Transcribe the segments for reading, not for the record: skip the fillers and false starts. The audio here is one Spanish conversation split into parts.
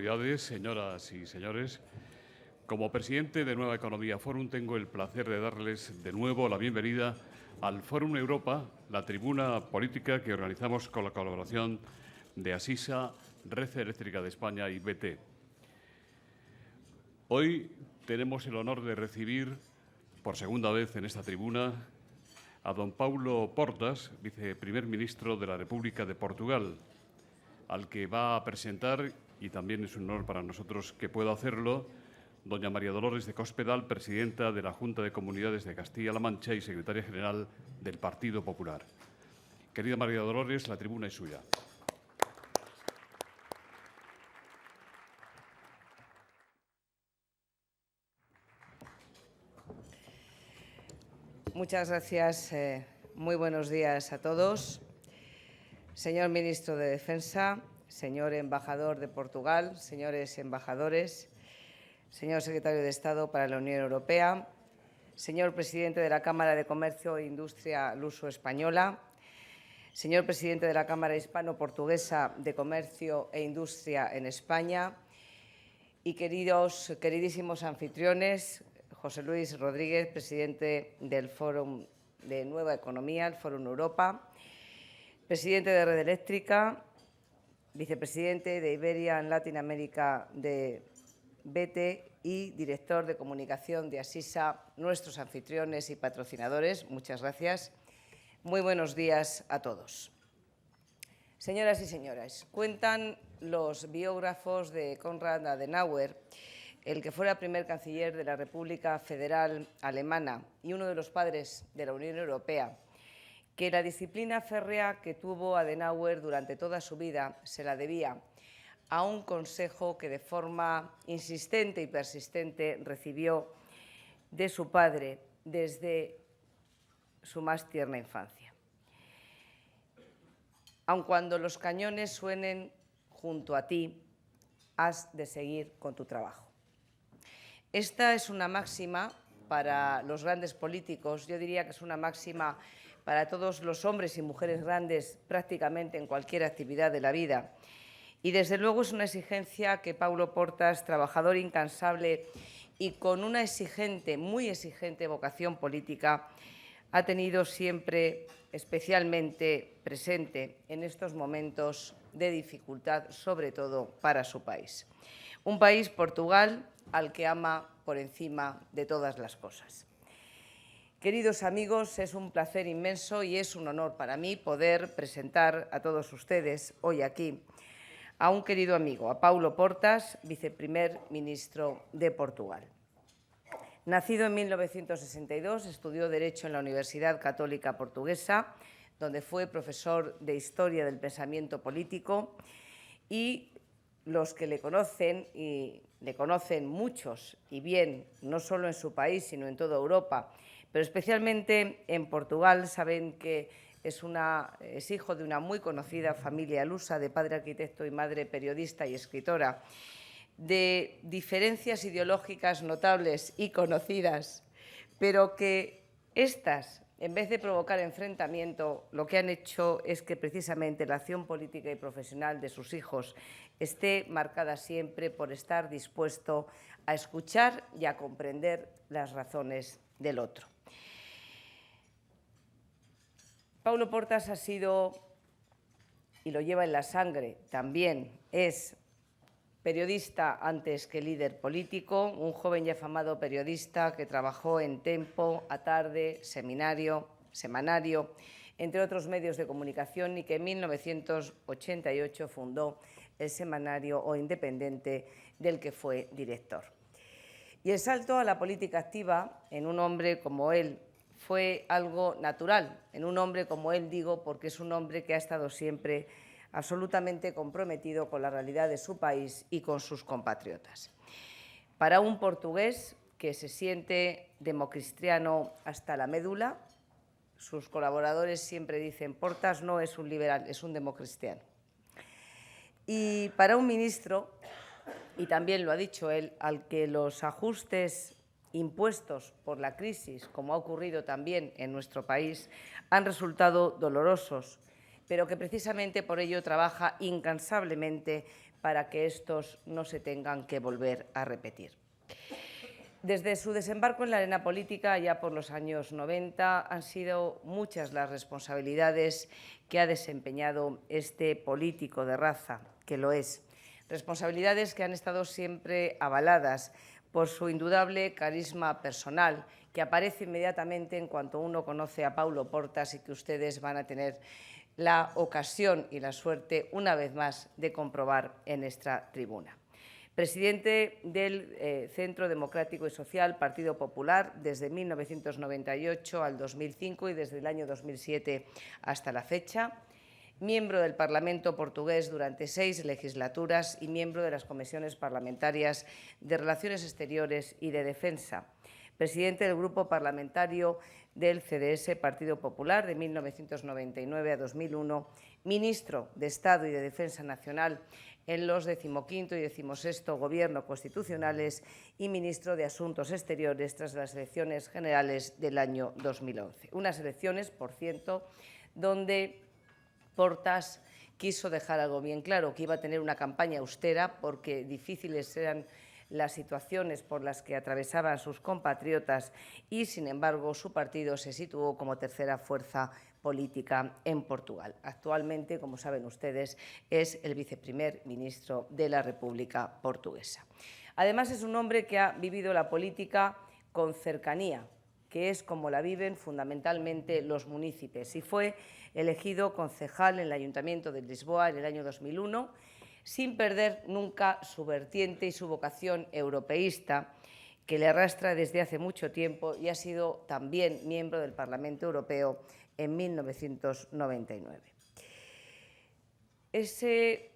autoridades, señoras y señores, como presidente de Nueva Economía Forum tengo el placer de darles de nuevo la bienvenida al Fórum Europa, la tribuna política que organizamos con la colaboración de Asisa, Red Eléctrica de España y BT. Hoy tenemos el honor de recibir por segunda vez en esta tribuna a don Paulo Portas, viceprimer ministro de la República de Portugal, al que va a presentar, y también es un honor para nosotros que pueda hacerlo, doña María Dolores de Cospedal, presidenta de la Junta de Comunidades de Castilla-La Mancha y secretaria general del Partido Popular. Querida María Dolores, la tribuna es suya. Muchas gracias. Muy buenos días a todos. Señor Ministro de Defensa, señor embajador de Portugal, señores embajadores, señor secretario de Estado para la Unión Europea, señor presidente de la Cámara de Comercio e Industria Luso-Española, señor presidente de la Cámara Hispano-Portuguesa de Comercio e Industria en España y queridísimos anfitriones, José Luis Rodríguez, presidente del Fórum de Nueva Economía, el Fórum Europa, presidente de Red Eléctrica, vicepresidente de Iberia en Latinoamérica de BT y director de comunicación de Asisa, nuestros anfitriones y patrocinadores. Muchas gracias. Muy buenos días a todos. Señoras y señores, cuentan los biógrafos de Konrad Adenauer, el que fuera primer canciller de la República Federal Alemana y uno de los padres de la Unión Europea, que la disciplina férrea que tuvo Adenauer durante toda su vida se la debía a un consejo que de forma insistente y persistente recibió de su padre desde su más tierna infancia. Aun cuando los cañones suenen junto a ti, has de seguir con tu trabajo. Esta es una máxima para los grandes políticos, yo diría que es una máxima para todos los hombres y mujeres grandes prácticamente en cualquier actividad de la vida. Y desde luego es una exigencia que Paulo Portas, trabajador incansable y con una muy exigente vocación política, ha tenido siempre especialmente presente en estos momentos de dificultad, sobre todo para su país. Un país, Portugal, al que ama por encima de todas las cosas. Queridos amigos, es un placer inmenso y es un honor para mí poder presentar a todos ustedes hoy aquí a un querido amigo, a Paulo Portas, viceprimer ministro de Portugal. Nacido en 1962, estudió Derecho en la Universidad Católica Portuguesa, donde fue profesor de Historia del Pensamiento Político, y los que le conocen, y le conocen muchos y bien, no solo en su país, sino en toda Europa, pero especialmente en Portugal, saben que es hijo de una muy conocida familia lusa, de padre arquitecto y madre periodista y escritora, de diferencias ideológicas notables y conocidas, pero que estas, en vez de provocar enfrentamiento, lo que han hecho es que precisamente la acción política y profesional de sus hijos esté marcada siempre por estar dispuesto a escuchar y a comprender las razones del otro. Paulo Portas ha sido, y lo lleva en la sangre, también es periodista antes que líder político, un joven y afamado periodista que trabajó en Tempo, A Tarde, Semanario, entre otros medios de comunicación, y que en 1988 fundó el semanario O Independente, del que fue director. Y el salto a la política activa en un hombre como él fue algo natural, en un hombre como él, digo, porque es un hombre que ha estado siempre absolutamente comprometido con la realidad de su país y con sus compatriotas. Para un portugués que se siente democristiano hasta la médula, sus colaboradores siempre dicen: Portas no es un liberal, es un democristiano. Y para un ministro, y también lo ha dicho él, al que los ajustes impuestos por la crisis, como ha ocurrido también en nuestro país, han resultado dolorosos, pero que precisamente por ello trabaja incansablemente para que estos no se tengan que volver a repetir. Desde su desembarco en la arena política, ya por los años 90, han sido muchas las responsabilidades que ha desempeñado este político de raza, que lo es. Responsabilidades que han estado siempre avaladas por su indudable carisma personal, que aparece inmediatamente en cuanto uno conoce a Paulo Portas y que ustedes van a tener la ocasión y la suerte, una vez más, de comprobar en esta tribuna. Presidente del Centro Democrático y Social Partido Popular desde 1998 al 2005 y desde el año 2007 hasta la fecha. Miembro del Parlamento portugués durante 6 legislaturas y miembro de las comisiones parlamentarias de Relaciones Exteriores y de Defensa. Presidente del Grupo Parlamentario del CDS Partido Popular de 1999 a 2001, ministro de Estado y de Defensa Nacional en los 15º y 16º Gobierno constitucionales y ministro de Asuntos Exteriores tras las elecciones generales del año 2011. Unas elecciones, por cierto, donde Portas quiso dejar algo bien claro, que iba a tener una campaña austera porque difíciles eran las situaciones por las que atravesaban sus compatriotas y, sin embargo, su partido se situó como tercera fuerza política en Portugal. Actualmente, como saben ustedes, es el viceprimer ministro de la República Portuguesa. Además, es un hombre que ha vivido la política con cercanía, que es como la viven fundamentalmente los municipios, y fue elegido concejal en el Ayuntamiento de Lisboa en el año 2001, sin perder nunca su vertiente y su vocación europeísta, que le arrastra desde hace mucho tiempo, y ha sido también miembro del Parlamento Europeo en 1999. Ese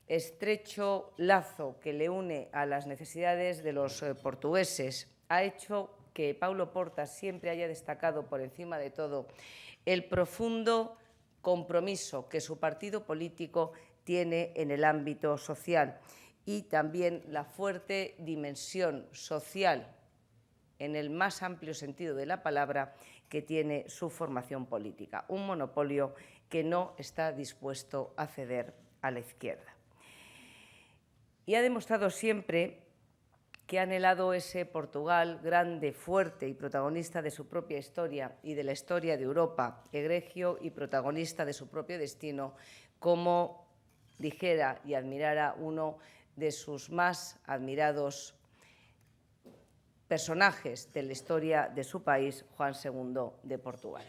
estrecho lazo que le une a las necesidades de los portugueses ha hecho que Paulo Portas siempre haya destacado por encima de todo el profundo compromiso que su partido político tiene en el ámbito social y también la fuerte dimensión social, en el más amplio sentido de la palabra, que tiene su formación política. Un monopolio que no está dispuesto a ceder a la izquierda. Y ha demostrado siempre que ha anhelado ese Portugal grande, fuerte y protagonista de su propia historia y de la historia de Europa, egregio y protagonista de su propio destino, como dijera y admirara uno de sus más admirados personajes de la historia de su país, Juan II de Portugal.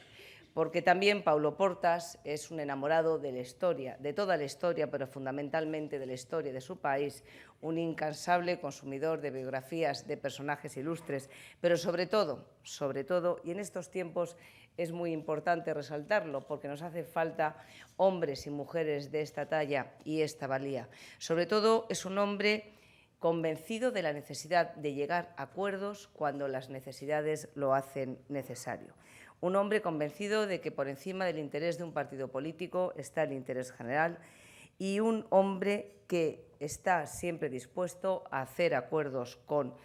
Porque también Paulo Portas es un enamorado de la historia, de toda la historia, pero fundamentalmente de la historia de su país, un incansable consumidor de biografías de personajes ilustres, pero sobre todo, y en estos tiempos es muy importante resaltarlo porque nos hace falta hombres y mujeres de esta talla y esta valía. Sobre todo es un hombre convencido de la necesidad de llegar a acuerdos cuando las necesidades lo hacen necesario. Un hombre convencido de que por encima del interés de un partido político está el interés general y un hombre que está siempre dispuesto a hacer acuerdos con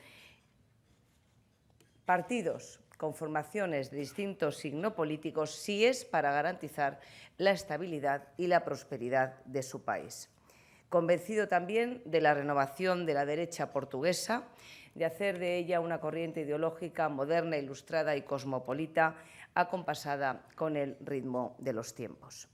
partidos con formaciones de distinto signo político si es para garantizar la estabilidad y la prosperidad de su país. Convencido también de la renovación de la derecha portuguesa, de hacer de ella una corriente ideológica moderna, ilustrada y cosmopolita, acompasada con el ritmo de los tiempos.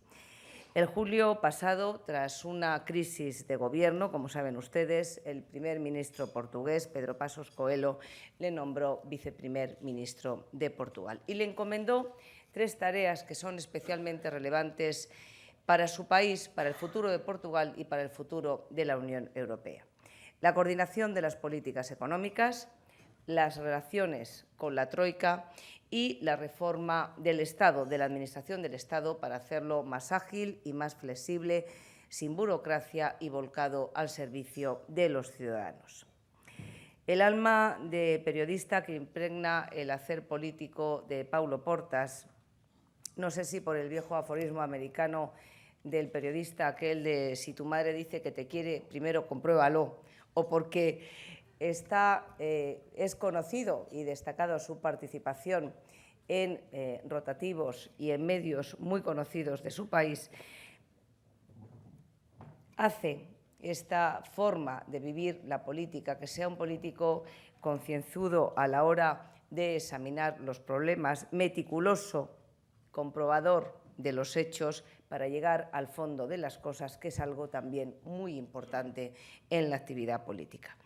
El julio pasado, tras una crisis de gobierno, como saben ustedes, el primer ministro portugués, Pedro Passos Coelho, le nombró viceprimer ministro de Portugal y le encomendó 3 tareas que son especialmente relevantes para su país, para el futuro de Portugal y para el futuro de la Unión Europea. La coordinación de las políticas económicas, las relaciones con la Troika y la reforma del Estado, de la Administración del Estado, para hacerlo más ágil y más flexible, sin burocracia y volcado al servicio de los ciudadanos. El alma de periodista que impregna el hacer político de Paulo Portas, no sé si por el viejo aforismo americano del periodista aquel de si tu madre dice que te quiere, primero compruébalo, o porque es conocido y destacado su participación en rotativos y en medios muy conocidos de su país, hace esta forma de vivir la política, que sea un político concienzudo a la hora de examinar los problemas, meticuloso, comprobador de los hechos para llegar al fondo de las cosas, que es algo también muy importante en la actividad política.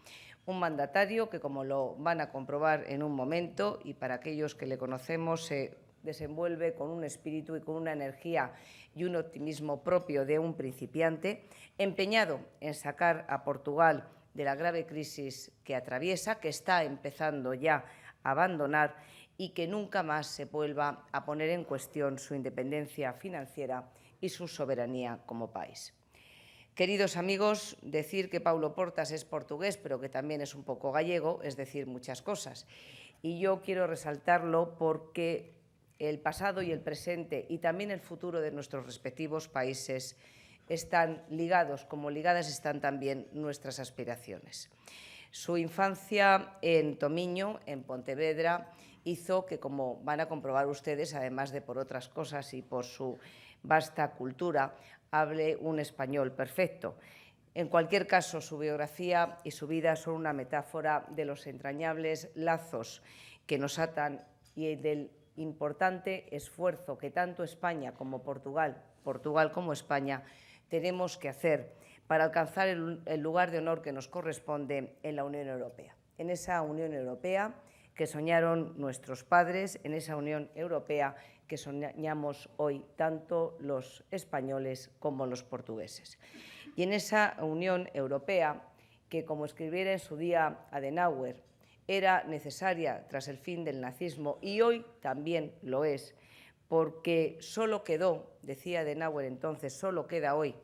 Un mandatario que, como lo van a comprobar en un momento, y para aquellos que le conocemos, se desenvuelve con un espíritu y con una energía y un optimismo propio de un principiante, empeñado en sacar a Portugal de la grave crisis que atraviesa, que está empezando ya a abandonar, y que nunca más se vuelva a poner en cuestión su independencia financiera y su soberanía como país. Queridos amigos, decir que Paulo Portas es portugués, pero que también es un poco gallego, es decir muchas cosas. Y yo quiero resaltarlo porque el pasado y el presente y también el futuro de nuestros respectivos países están ligados, como ligadas están también nuestras aspiraciones. Su infancia en Tomiño, en Pontevedra, hizo que, como van a comprobar ustedes, además de por otras cosas y por su vasta cultura, hable un español perfecto. En cualquier caso, su biografía y su vida son una metáfora de los entrañables lazos que nos atan y del importante esfuerzo que tanto España como Portugal como España, tenemos que hacer para alcanzar el lugar de honor que nos corresponde en la Unión Europea. En esa Unión Europea que soñaron nuestros padres, en esa Unión Europea que soñamos hoy tanto los españoles como los portugueses. Y en esa Unión Europea que, como escribiera en su día Adenauer, era necesaria tras el fin del nazismo, y hoy también lo es, porque solo quedó, decía Adenauer entonces, solo queda hoy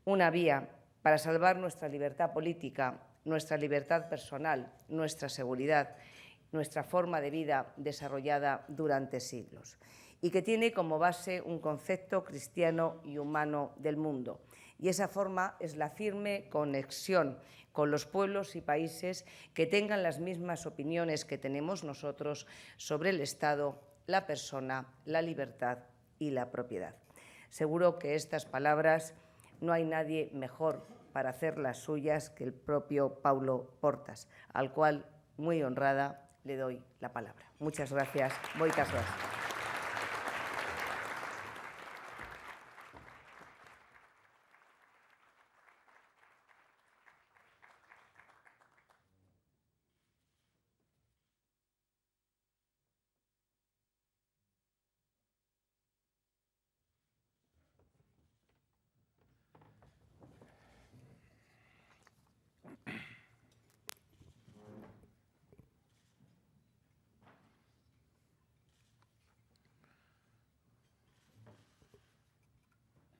una vía para salvar nuestra libertad política, nuestra libertad personal, nuestra seguridad, nuestra forma de vida desarrollada durante siglos, y que tiene como base un concepto cristiano y humano del mundo. Y esa forma es la firme conexión con los pueblos y países que tengan las mismas opiniones que tenemos nosotros sobre el Estado, la persona, la libertad y la propiedad. Seguro que estas palabras no hay nadie mejor para hacerlas suyas que el propio Paulo Portas, al cual, muy honrada, le doy la palabra. Muchas gracias. Moitas gracias.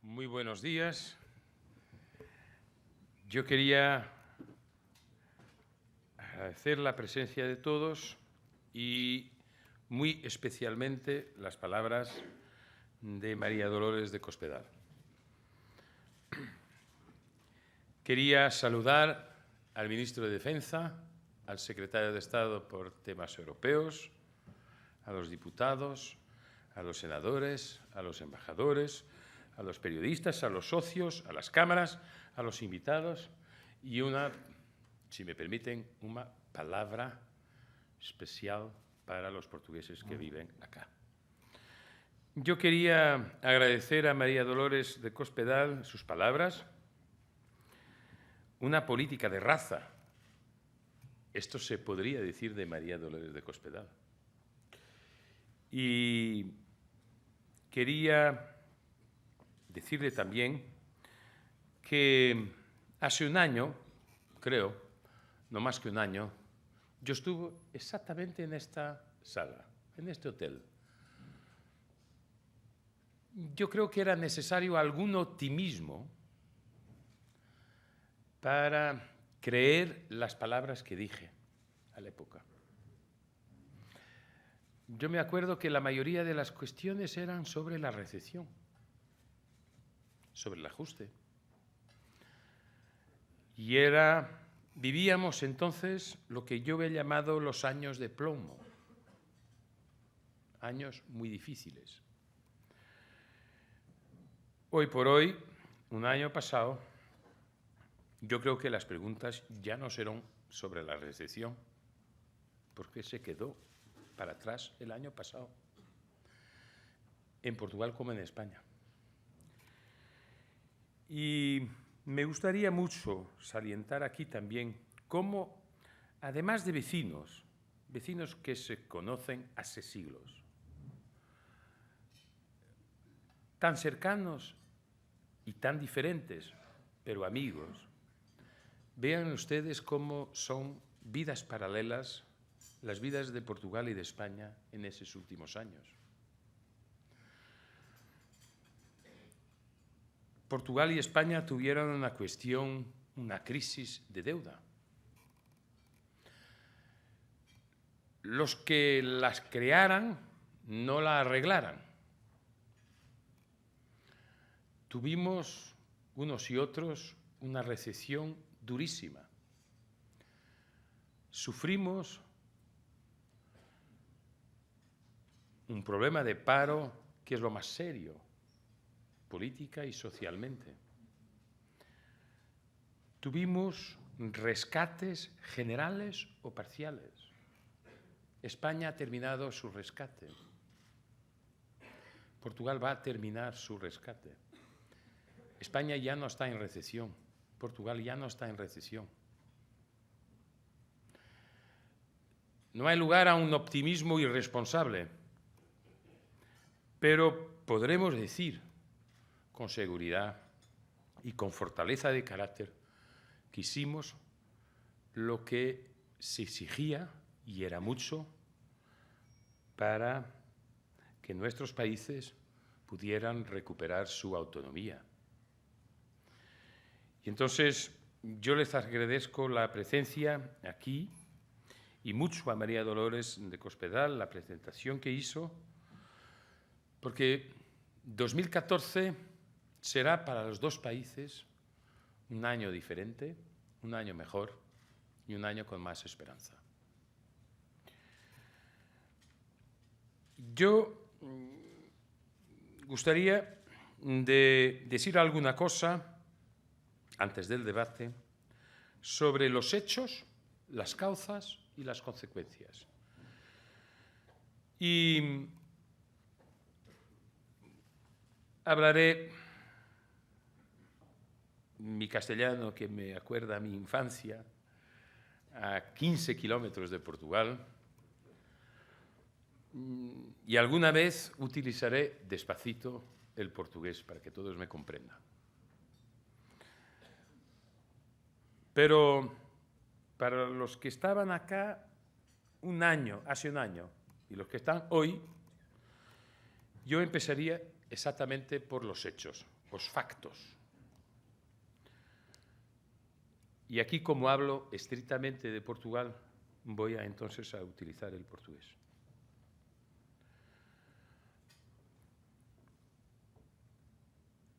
Muy buenos días. Yo quería agradecer la presencia de todos y muy especialmente las palabras de María Dolores de Cospedal. Quería saludar al ministro de Defensa, al secretario de Estado por temas europeos, a los diputados, a los senadores, a los embajadores, a los periodistas, a los socios, a las cámaras, a los invitados y si me permiten, una palabra especial para los portugueses que viven acá. Yo quería agradecer a María Dolores de Cospedal sus palabras. Una política de raza. Esto se podría decir de María Dolores de Cospedal. Y quería decirle también que hace un año, creo, no más que un año, yo estuve exactamente en esta sala, en este hotel. Yo creo que era necesario algún optimismo para creer las palabras que dije a la época. Yo me acuerdo que la mayoría de las cuestiones eran sobre la recesión, sobre el ajuste. Y vivíamos entonces lo que yo he llamado los años de plomo, años muy difíciles. Hoy por hoy, un año pasado, yo creo que las preguntas ya no serán sobre la recesión, porque se quedó para atrás el año pasado, en Portugal como en España. Y me gustaría mucho salientar aquí también cómo, además de vecinos que se conocen hace siglos, tan cercanos y tan diferentes, pero amigos, vean ustedes cómo son vidas paralelas las vidas de Portugal y de España en esos últimos años. Portugal y España tuvieron una crisis de deuda. Los que las crearan no la arreglaran. Tuvimos unos y otros una recesión durísima. Sufrimos un problema de paro que es lo más serio, política y socialmente. Tuvimos rescates generales o parciales. España ha terminado su rescate. Portugal va a terminar su rescate. España ya no está en recesión. Portugal ya no está en recesión. No hay lugar a un optimismo irresponsable, pero podremos decir con seguridad y con fortaleza de carácter que hicimos lo que se exigía, y era mucho, para que nuestros países pudieran recuperar su autonomía. Y entonces yo les agradezco la presencia aquí y mucho a María Dolores de Cospedal, la presentación que hizo, porque 2014 será para los dos países un año diferente, un año mejor y un año con más esperanza. Yo gustaría de decir alguna cosa antes del debate sobre los hechos, las causas y las consecuencias. Y hablaré mi castellano, que me acuerda a mi infancia, a 15 kilómetros de Portugal, y alguna vez utilizaré despacito el portugués para que todos me comprendan. Pero para los que estaban acá hace un año, y los que están hoy, yo empezaría exactamente por los hechos, los factos. Y aquí, como hablo estrictamente de Portugal, voy entonces a utilizar el portugués.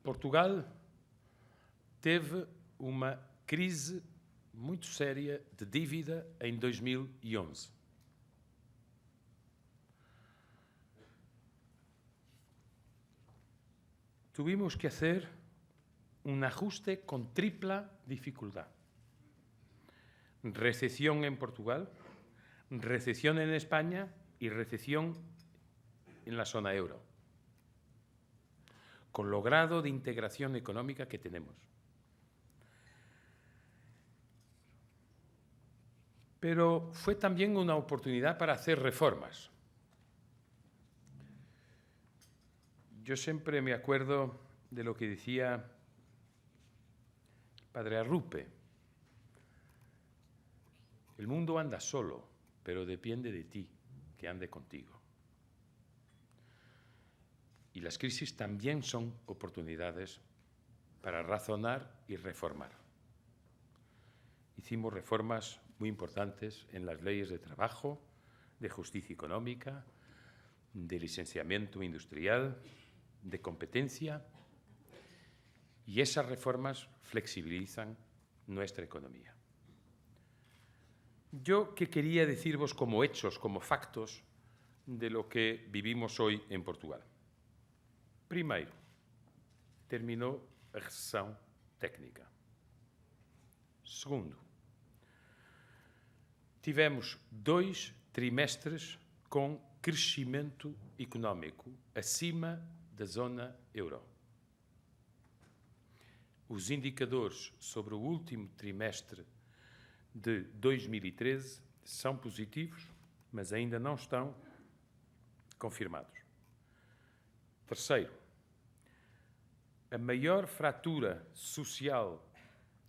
Portugal teve uma crise muito séria de dívida em 2011. Tuvimos que hacer un ajuste con tripla dificultad. Recesión en Portugal, recesión en España y recesión en la zona euro, con lo grado de integración económica que tenemos. Pero fue también una oportunidad para hacer reformas. Yo siempre me acuerdo de lo que decía Padre Arrupe: el mundo anda solo, pero depende de ti que ande contigo. Y las crisis también son oportunidades para razonar y reformar. Hicimos reformas muy importantes en las leyes de trabajo, de justicia económica, de licenciamiento industrial, de competencia, y esas reformas flexibilizan nuestra economía. Yo, ¿qué quería deciros como hechos, como factos de lo que vivimos hoy en Portugal? Primeiro, terminou a recessão técnica. Segundo, tivemos 2 trimestres com crescimento económico acima da zona euro. Os indicadores sobre o último trimestre de 2013 são positivos, mas ainda não estão confirmados. Terceiro, a maior fratura social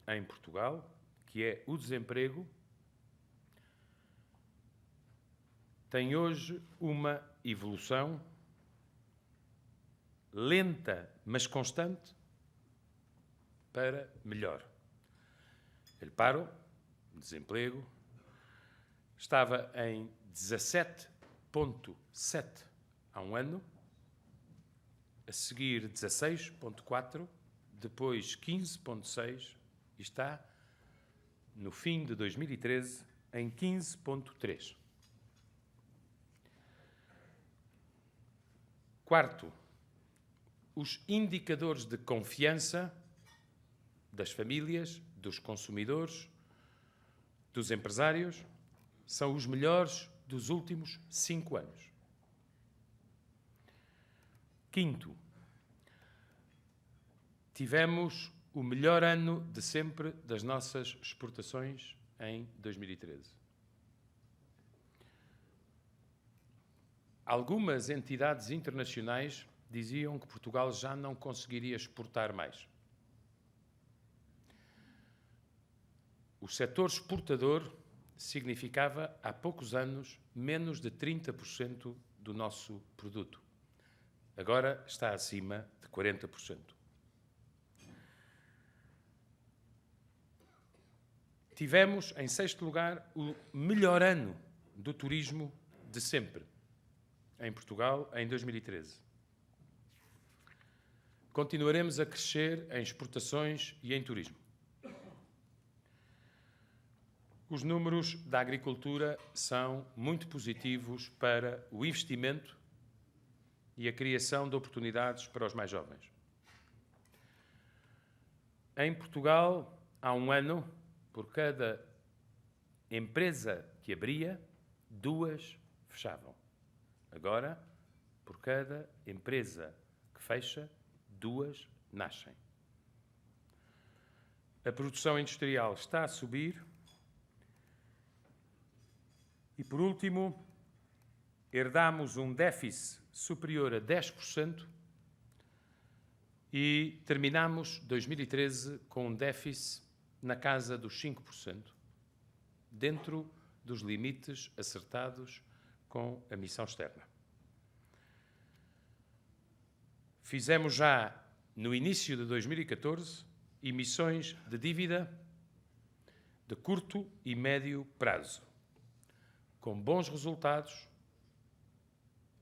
em Portugal, que é o desemprego, tem hoje uma evolução lenta, mas constante, para melhor. O paro, o desemprego, estava em 17,7 há um ano, a seguir 16,4, depois 15,6 e está, no fim de 2013, em 15,3. Quarto, os indicadores de confiança das famílias, dos consumidores, dos empresários, são os melhores dos últimos 5 anos. Quinto, tivemos o melhor ano de sempre das nossas exportações em 2013. Algumas entidades internacionais diziam que Portugal já não conseguiria exportar mais. O setor exportador significava, há poucos anos, menos de 30% do nosso produto. Agora está acima de 40%. Tivemos, em sexto lugar, o melhor ano do turismo de sempre, em Portugal, em 2013. Continuaremos a crescer em exportações e em turismo. Os números da agricultura são muito positivos para o investimento e a criação de oportunidades para os mais jovens. Em Portugal, há um ano, por cada empresa que abria, 2 fechavam. Agora, por cada empresa que fecha, 2 nascem. A produção industrial está a subir. E, por último, herdamos um déficit superior a 10% e terminamos 2013 com um déficit na casa dos 5%, dentro dos limites acertados com a missão externa. Fizemos já, no início de 2014, emissões de dívida de curto e médio prazo, com bons resultados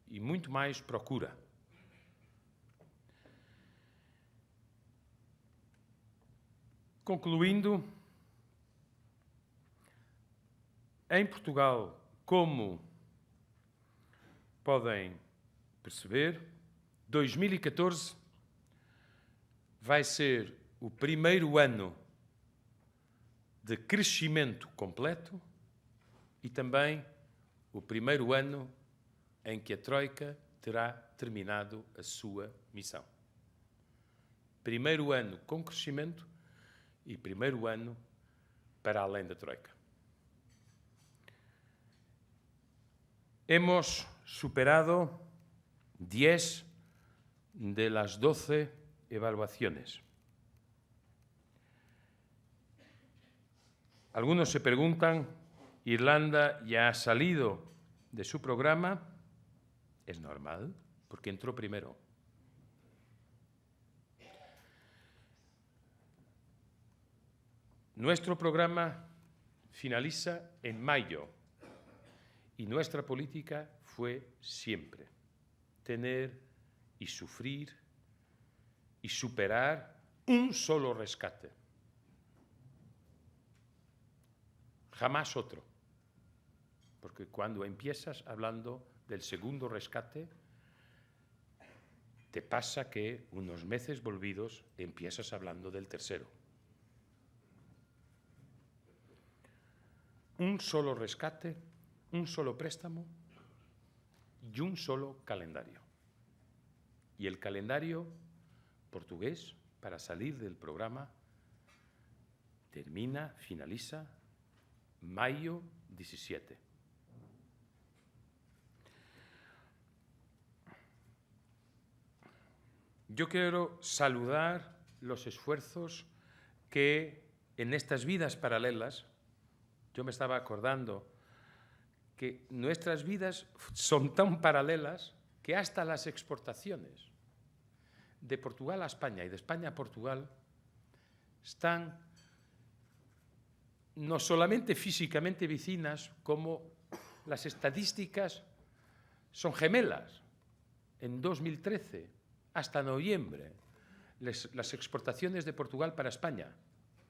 e muito mais procura. Concluindo, em Portugal, como podem perceber, 2014 vai ser o primeiro ano de crescimento completo e também o primeiro ano em que a Troika terá terminado a sua missão. Primeiro ano com crescimento e primeiro ano para além da Troika. Hemos superado 10 de las 12 evaluaciones. Algunos se preguntan, ¿Irlanda ya ha salido de su programa? Es normal, porque entró primero. Nuestro programa finaliza en mayo y nuestra política fue siempre tener y sufrir y superar un solo rescate. Jamás otro. Porque cuando empiezas hablando del segundo rescate, te pasa que unos meses volvidos empiezas hablando del tercero. un solo rescate, un solo préstamo y un solo calendario. Y el calendario portugués para salir del programa finaliza mayo 17. Yo quiero saludar los esfuerzos que en estas vidas paralelas, yo me estaba acordando que nuestras vidas son tan paralelas que hasta las exportaciones de Portugal a España y de España a Portugal están no solamente físicamente vecinas, como las estadísticas son gemelas. En 2013, hasta noviembre, las exportaciones de Portugal para España,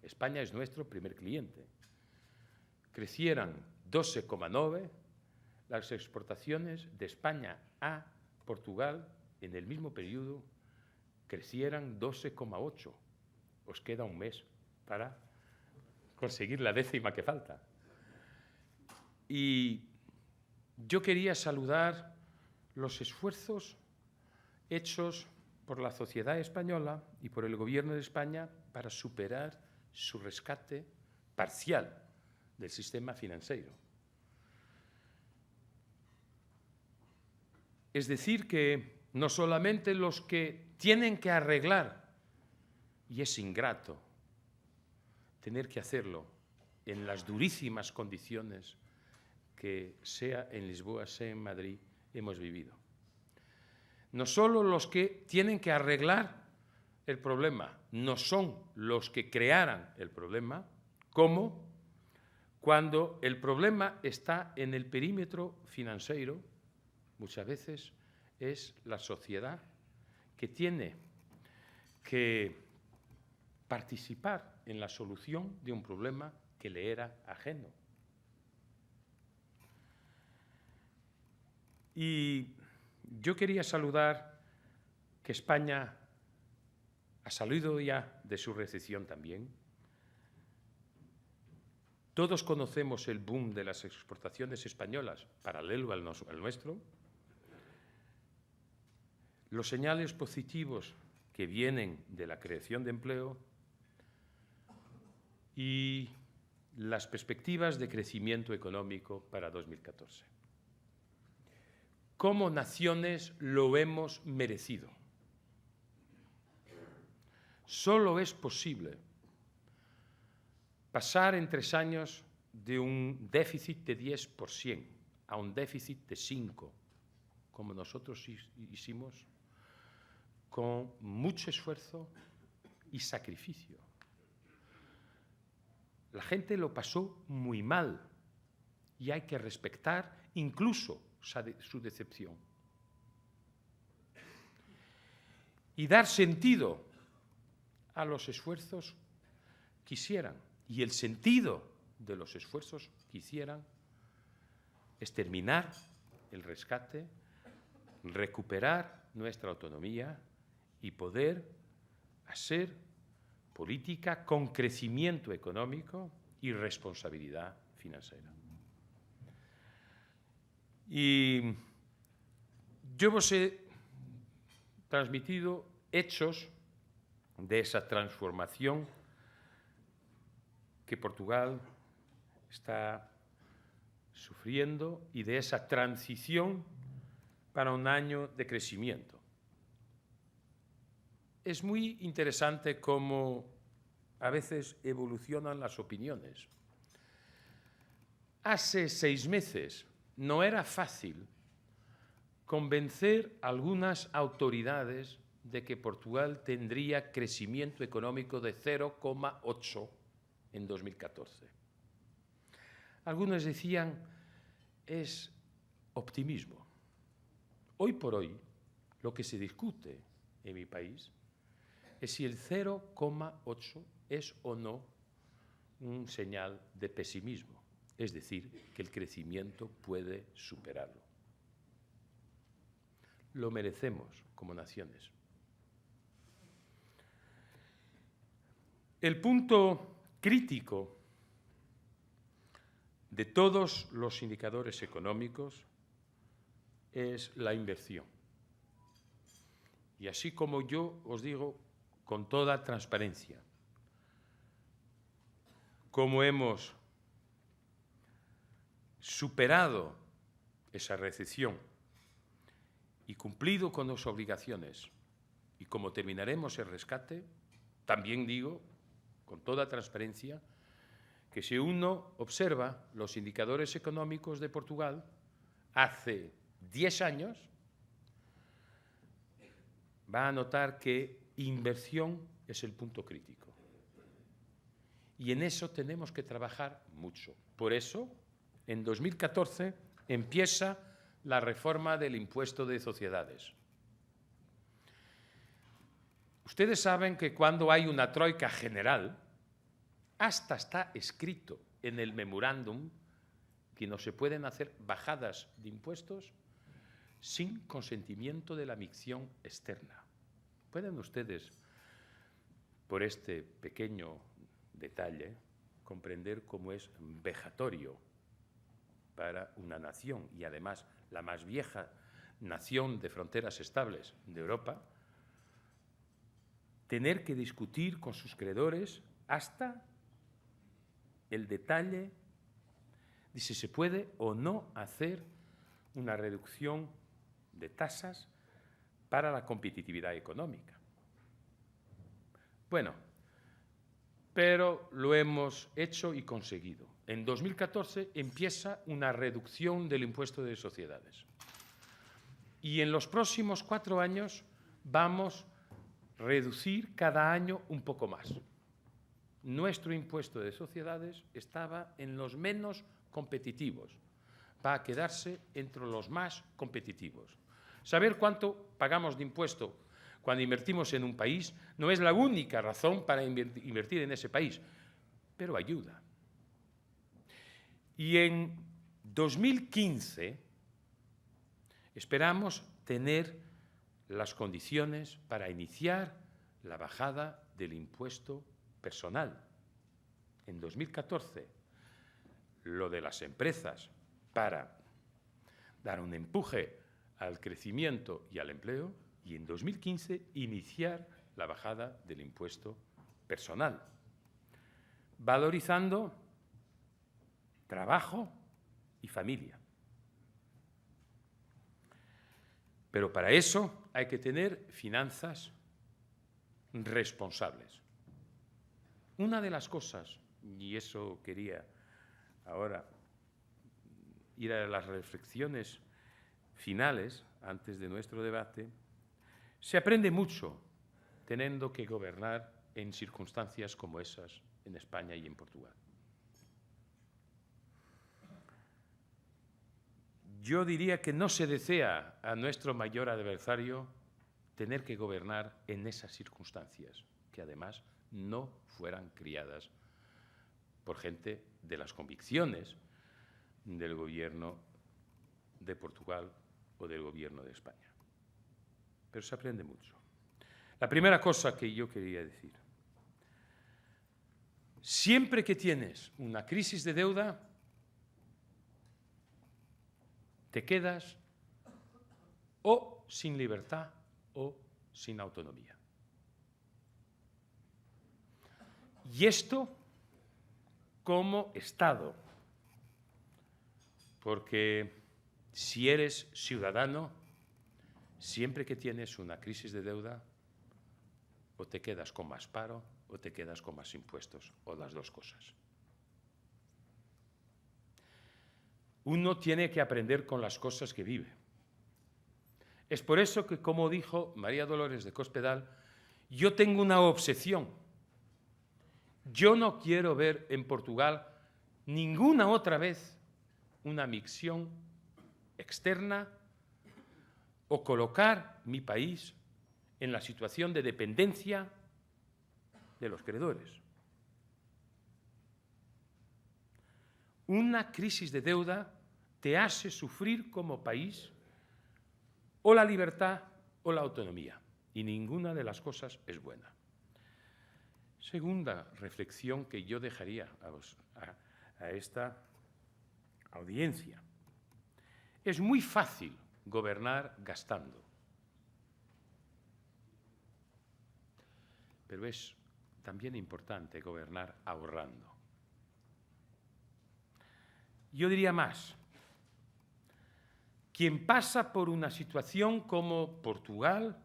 España es nuestro primer cliente, crecieran 12,9%, las exportaciones de España a Portugal en el mismo periodo crecieran 12,8%. Os queda un mes para conseguir la décima que falta. Y yo quería saludar los esfuerzos hechos por la sociedad española y por el Gobierno de España para superar su rescate parcial del sistema financiero. Es decir, que no solamente los que tienen que arreglar, y es ingrato tener que hacerlo en las durísimas condiciones que sea en Lisboa, sea en Madrid, hemos vivido. No solo los que tienen que arreglar el problema, no son los que crearan el problema, como cuando el problema está en el perímetro financiero, muchas veces es la sociedad que tiene que participar en la solución de un problema que le era ajeno. Y yo quería saludar que España ha salido ya de su recesión también. Todos conocemos el boom de las exportaciones españolas, paralelo al nuestro. Los señales positivos que vienen de la creación de empleo y las perspectivas de crecimiento económico para 2014. Como naciones lo hemos merecido. Solo es posible pasar en 3 años de un déficit de 10% a un déficit de 5%, como nosotros hicimos, con mucho esfuerzo y sacrificio. La gente lo pasó muy mal y hay que respetar incluso su decepción. Y dar sentido a los esfuerzos que hicieran. Y el sentido de los esfuerzos que hicieran es terminar el rescate, recuperar nuestra autonomía y poder hacer política con crecimiento económico y responsabilidad financiera. Y yo os he transmitido hechos de esa transformación que Portugal está sufriendo y de esa transición para un año de crecimiento. Es muy interesante cómo a veces evolucionan las opiniones. Hace 6 meses no era fácil convencer a algunas autoridades de que Portugal tendría crecimiento económico de 0,8 en 2014. Algunos decían, es optimismo. Hoy por hoy, lo que se discute en mi país es si el 0,8 es o no un señal de pesimismo, es decir, que el crecimiento puede superarlo. Lo merecemos como naciones. El punto crítico de todos los indicadores económicos es la inversión. Y así como yo os digo con toda transparencia, cómo hemos superado esa recesión y cumplido con las obligaciones y cómo terminaremos el rescate, también digo con toda transparencia que si uno observa los indicadores económicos de Portugal hace 10 años, va a notar que inversión es el punto crítico. Y en eso tenemos que trabajar mucho. Por eso, en 2014 empieza la reforma del impuesto de sociedades. Ustedes saben que cuando hay una troika general, hasta está escrito en el memorándum que no se pueden hacer bajadas de impuestos sin consentimiento de la micción externa. Pueden ustedes, por este pequeño detalle, comprender cómo es vejatorio para una nación, y además la más vieja nación de fronteras estables de Europa, tener que discutir con sus credores hasta el detalle de si se puede o no hacer una reducción de tasas para la competitividad económica. Bueno, pero lo hemos hecho y conseguido. En 2014 empieza una reducción del impuesto de sociedades. Y en los próximos 4 años vamos a reducir cada año un poco más. Nuestro impuesto de sociedades estaba en los menos competitivos. Va a quedarse entre los más competitivos. Saber cuánto pagamos de impuesto cuando invertimos en un país no es la única razón para invertir en ese país, pero ayuda. Y en 2015 esperamos tener las condiciones para iniciar la bajada del impuesto personal. En 2014, lo de las empresas para dar un empuje al crecimiento y al empleo, y en 2015 iniciar la bajada del impuesto personal, valorizando trabajo y familia. Pero para eso hay que tener finanzas responsables. Una de las cosas, y eso quería ahora ir a las reflexiones finales antes de nuestro debate, se aprende mucho teniendo que gobernar en circunstancias como esas en España y en Portugal. Yo diría que no se desea a nuestro mayor adversario tener que gobernar en esas circunstancias, que además no fueran criadas por gente de las convicciones del gobierno de Portugal o del gobierno de España. Pero se aprende mucho. La primera cosa que yo quería decir, siempre que tienes una crisis de deuda, te quedas o sin libertad o sin autonomía. Y esto como Estado, porque si eres ciudadano, siempre que tienes una crisis de deuda, o te quedas con más paro o te quedas con más impuestos, o las dos cosas. Uno tiene que aprender con las cosas que vive. Es por eso que, como dijo María Dolores de Cospedal, yo tengo una obsesión. Yo no quiero ver en Portugal ninguna otra vez una micción externa o colocar mi país en la situación de dependencia de los credores. Una crisis de deuda te hace sufrir como país o la libertad o la autonomía, y ninguna de las cosas es buena. Segunda reflexión que yo dejaría a esta audiencia. Es muy fácil gobernar gastando, pero es también importante gobernar ahorrando. Yo diría más. Quien pasa por una situación como Portugal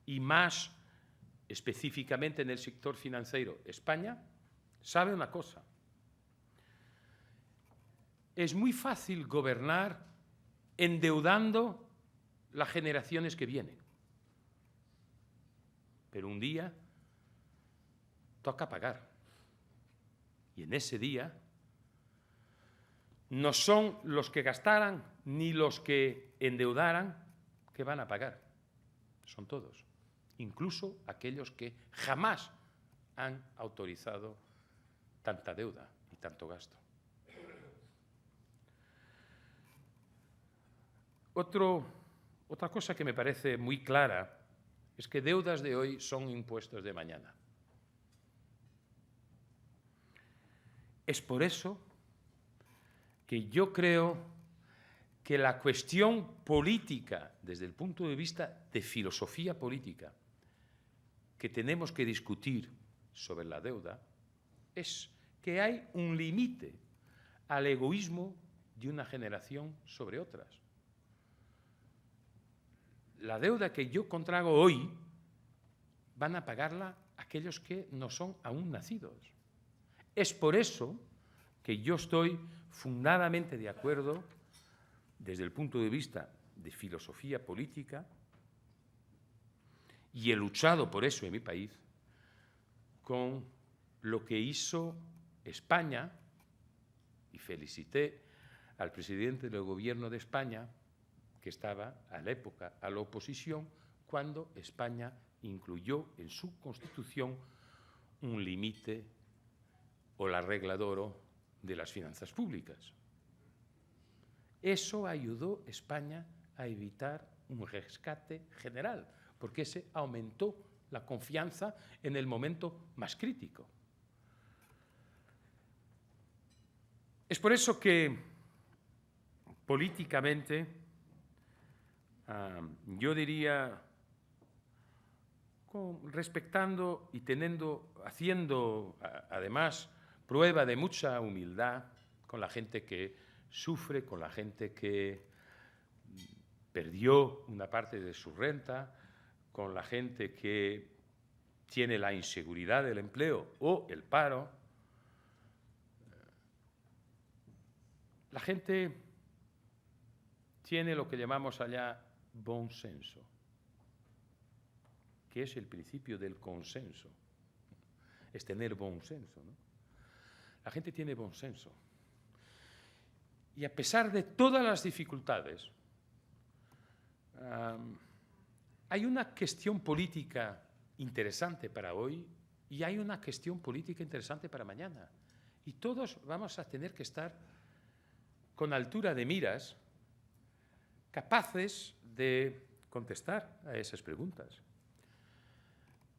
y más específicamente en el sector financiero España, sabe una cosa. Es muy fácil gobernar endeudando las generaciones que vienen. Pero un día toca pagar. Y en ese día no son los que gastaran ni los que endeudaran que van a pagar. Son todos, incluso aquellos que jamás han autorizado tanta deuda y tanto gasto. Otra cosa que me parece muy clara es que deudas de hoy son impuestos de mañana. Es por eso que yo creo que la cuestión política, desde el punto de vista de filosofía política, que tenemos que discutir sobre la deuda, es que hay un límite al egoísmo de una generación sobre otras. La deuda que yo contraigo hoy van a pagarla aquellos que no son aún nacidos. Es por eso que yo estoy fundadamente de acuerdo, desde el punto de vista de filosofía política, y he luchado por eso en mi país, con lo que hizo España, y felicité al presidente del gobierno de España, que estaba a la época a la oposición, cuando España incluyó en su Constitución un límite o la regla de oro de las finanzas públicas. Eso ayudó a España a evitar un rescate general, porque se aumentó la confianza en el momento más crítico. Es por eso que políticamente yo diría, respetando y haciendo además prueba de mucha humildad con la gente que sufre, con la gente que perdió una parte de su renta, con la gente que tiene la inseguridad del empleo o el paro. La gente tiene lo que llamamos allá bon senso, que es el principio del consenso, es tener bon senso, ¿no? La gente tiene bon senso. Y a pesar de todas las dificultades, hay una cuestión política interesante para hoy y hay una cuestión política interesante para mañana. Y todos vamos a tener que estar con altura de miras, capaces de contestar a esas preguntas.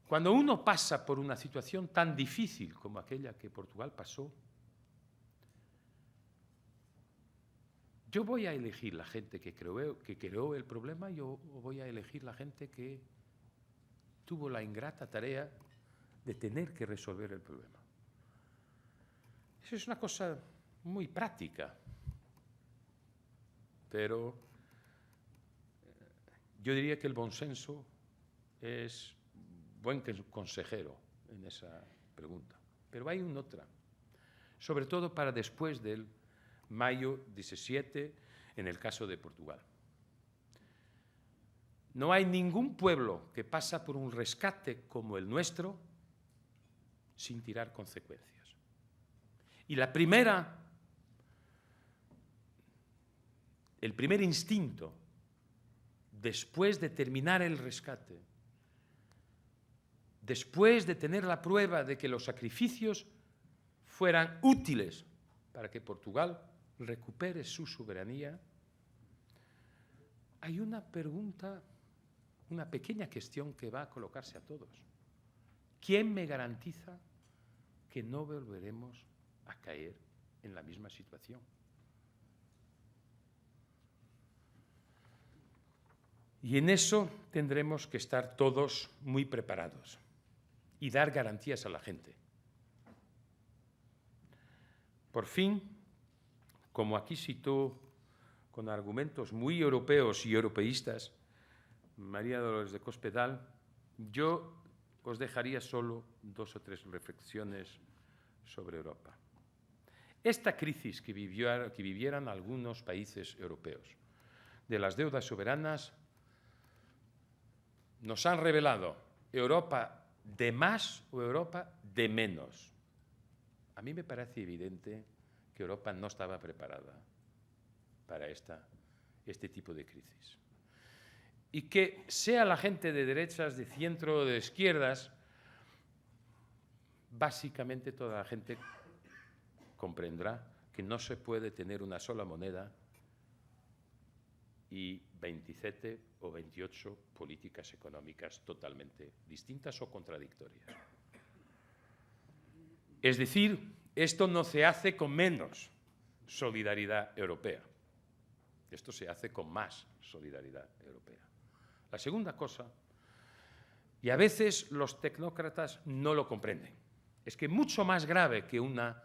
Cuando uno pasa por una situación tan difícil como aquella que Portugal pasó, yo voy a elegir la gente que creó el problema y yo voy a elegir la gente que tuvo la ingrata tarea de tener que resolver el problema. Eso es una cosa muy práctica, pero yo diría que el bon senso es buen consejero en esa pregunta. Pero hay una otra, sobre todo para después del mayo 17, en el caso de Portugal. No hay ningún pueblo que pasa por un rescate como el nuestro sin tirar consecuencias. Y el primer instinto, después de terminar el rescate, después de tener la prueba de que los sacrificios fueran útiles para que Portugal recupere su soberanía, hay una pregunta, una pequeña cuestión que va a colocarse a todos. ¿Quién me garantiza que no volveremos a caer en la misma situación? Y en eso tendremos que estar todos muy preparados y dar garantías a la gente. Por fin, como aquí citó con argumentos muy europeos y europeístas María Dolores de Cospedal, yo os dejaría solo 2 o 3 reflexiones sobre Europa. Esta crisis que vivieran algunos países europeos de las deudas soberanas nos han revelado Europa de más o Europa de menos. A mí me parece evidente que Europa no estaba preparada para este tipo de crisis. Y que sea la gente de derechas, de centro o de izquierdas, básicamente toda la gente comprenderá que no se puede tener una sola moneda y 27 o 28 políticas económicas totalmente distintas o contradictorias. Es decir, esto no se hace con menos solidaridad europea. Esto se hace con más solidaridad europea. La segunda cosa, y a veces los tecnócratas no lo comprenden, es que mucho más grave que una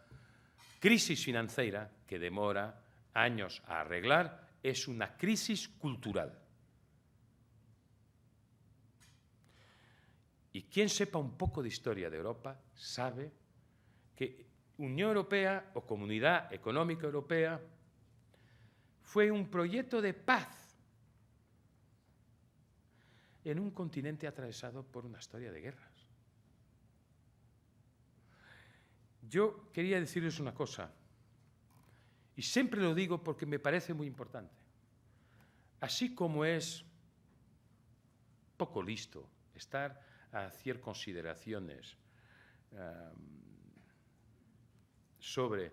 crisis financiera que demora años a arreglar es una crisis cultural. Y quien sepa un poco de historia de Europa sabe que Unión Europea o Comunidad Económica Europea fue un proyecto de paz en un continente atravesado por una historia de guerras. Yo quería decirles una cosa, y siempre lo digo porque me parece muy importante. Así como es poco listo estar a hacer consideraciones sobre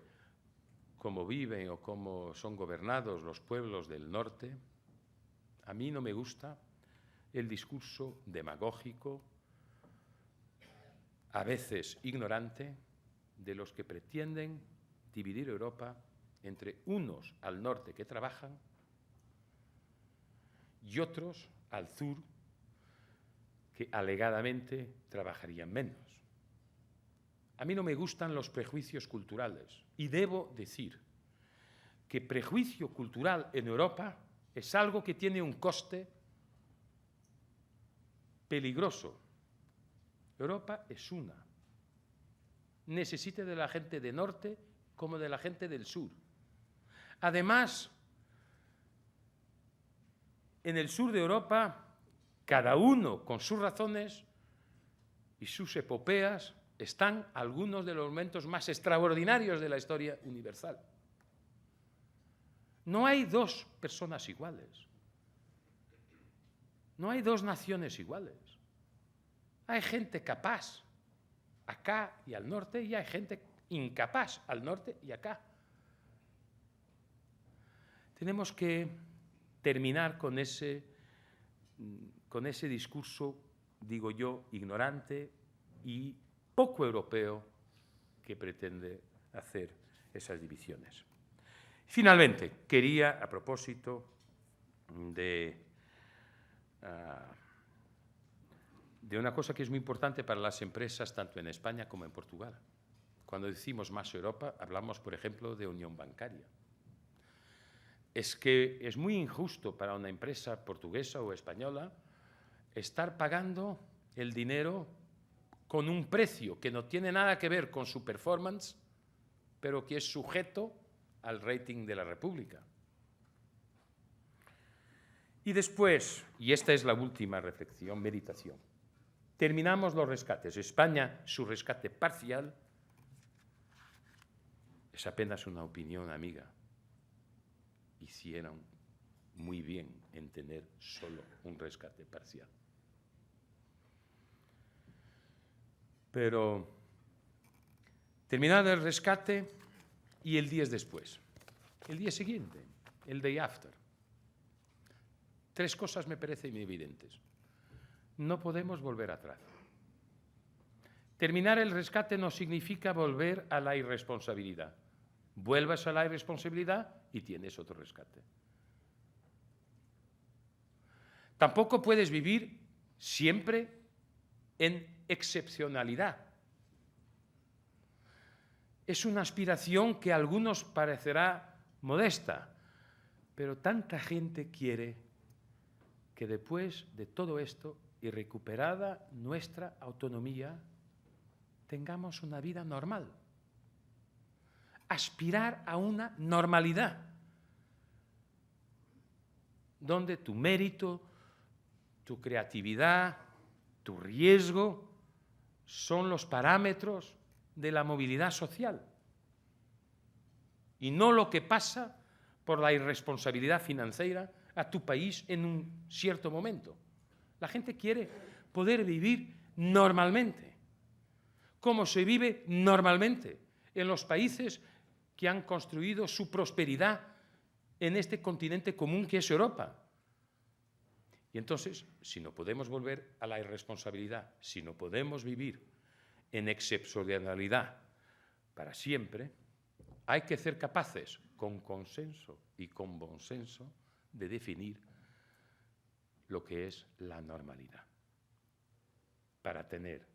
cómo viven o cómo son gobernados los pueblos del norte, a mí no me gusta el discurso demagógico, a veces ignorante, de los que pretenden dividir Europa entre unos al norte que trabajan y otros al sur que alegadamente trabajarían menos. A mí no me gustan los prejuicios culturales y debo decir que prejuicio cultural en Europa es algo que tiene un coste peligroso. Europa es una. Necesita de la gente del norte como de la gente del sur. Además, en el sur de Europa, cada uno con sus razones y sus epopeas, están algunos de los momentos más extraordinarios de la historia universal. No hay dos personas iguales. No hay dos naciones iguales. Hay gente capaz acá y al norte y hay gente incapaz al norte y acá. Tenemos que terminar con ese discurso, digo yo, ignorante y poco europeo que pretende hacer esas divisiones. Finalmente, quería, a propósito de una cosa que es muy importante para las empresas, tanto en España como en Portugal. Cuando decimos más Europa, hablamos, por ejemplo, de unión bancaria. Es que es muy injusto para una empresa portuguesa o española estar pagando el dinero con un precio que no tiene nada que ver con su performance, pero que es sujeto al rating de la República. Y después, y esta es la última reflexión, meditación, terminamos los rescates. España, su rescate parcial, es apenas una opinión amiga. Hicieron muy bien en tener solo un rescate parcial. Pero terminado el rescate y el día después, el día siguiente, el day after. 3 cosas me parecen evidentes. No podemos volver atrás. Terminar el rescate no significa volver a la irresponsabilidad. Vuelvas a la irresponsabilidad y tienes otro rescate. Tampoco puedes vivir siempre en excepcionalidad. Es una aspiración que a algunos parecerá modesta, pero tanta gente quiere que después de todo esto y recuperada nuestra autonomía, tengamos una vida normal. Aspirar a una normalidad, donde tu mérito, tu creatividad, tu riesgo son los parámetros de la movilidad social y no lo que pasa por la irresponsabilidad financiera a tu país en un cierto momento. La gente quiere poder vivir normalmente, como se vive normalmente en los países que han construido su prosperidad en este continente común que es Europa. Y entonces, si no podemos volver a la irresponsabilidad, si no podemos vivir en excepcionalidad para siempre, hay que ser capaces, con consenso y con buen senso, de definir lo que es la normalidad, para tener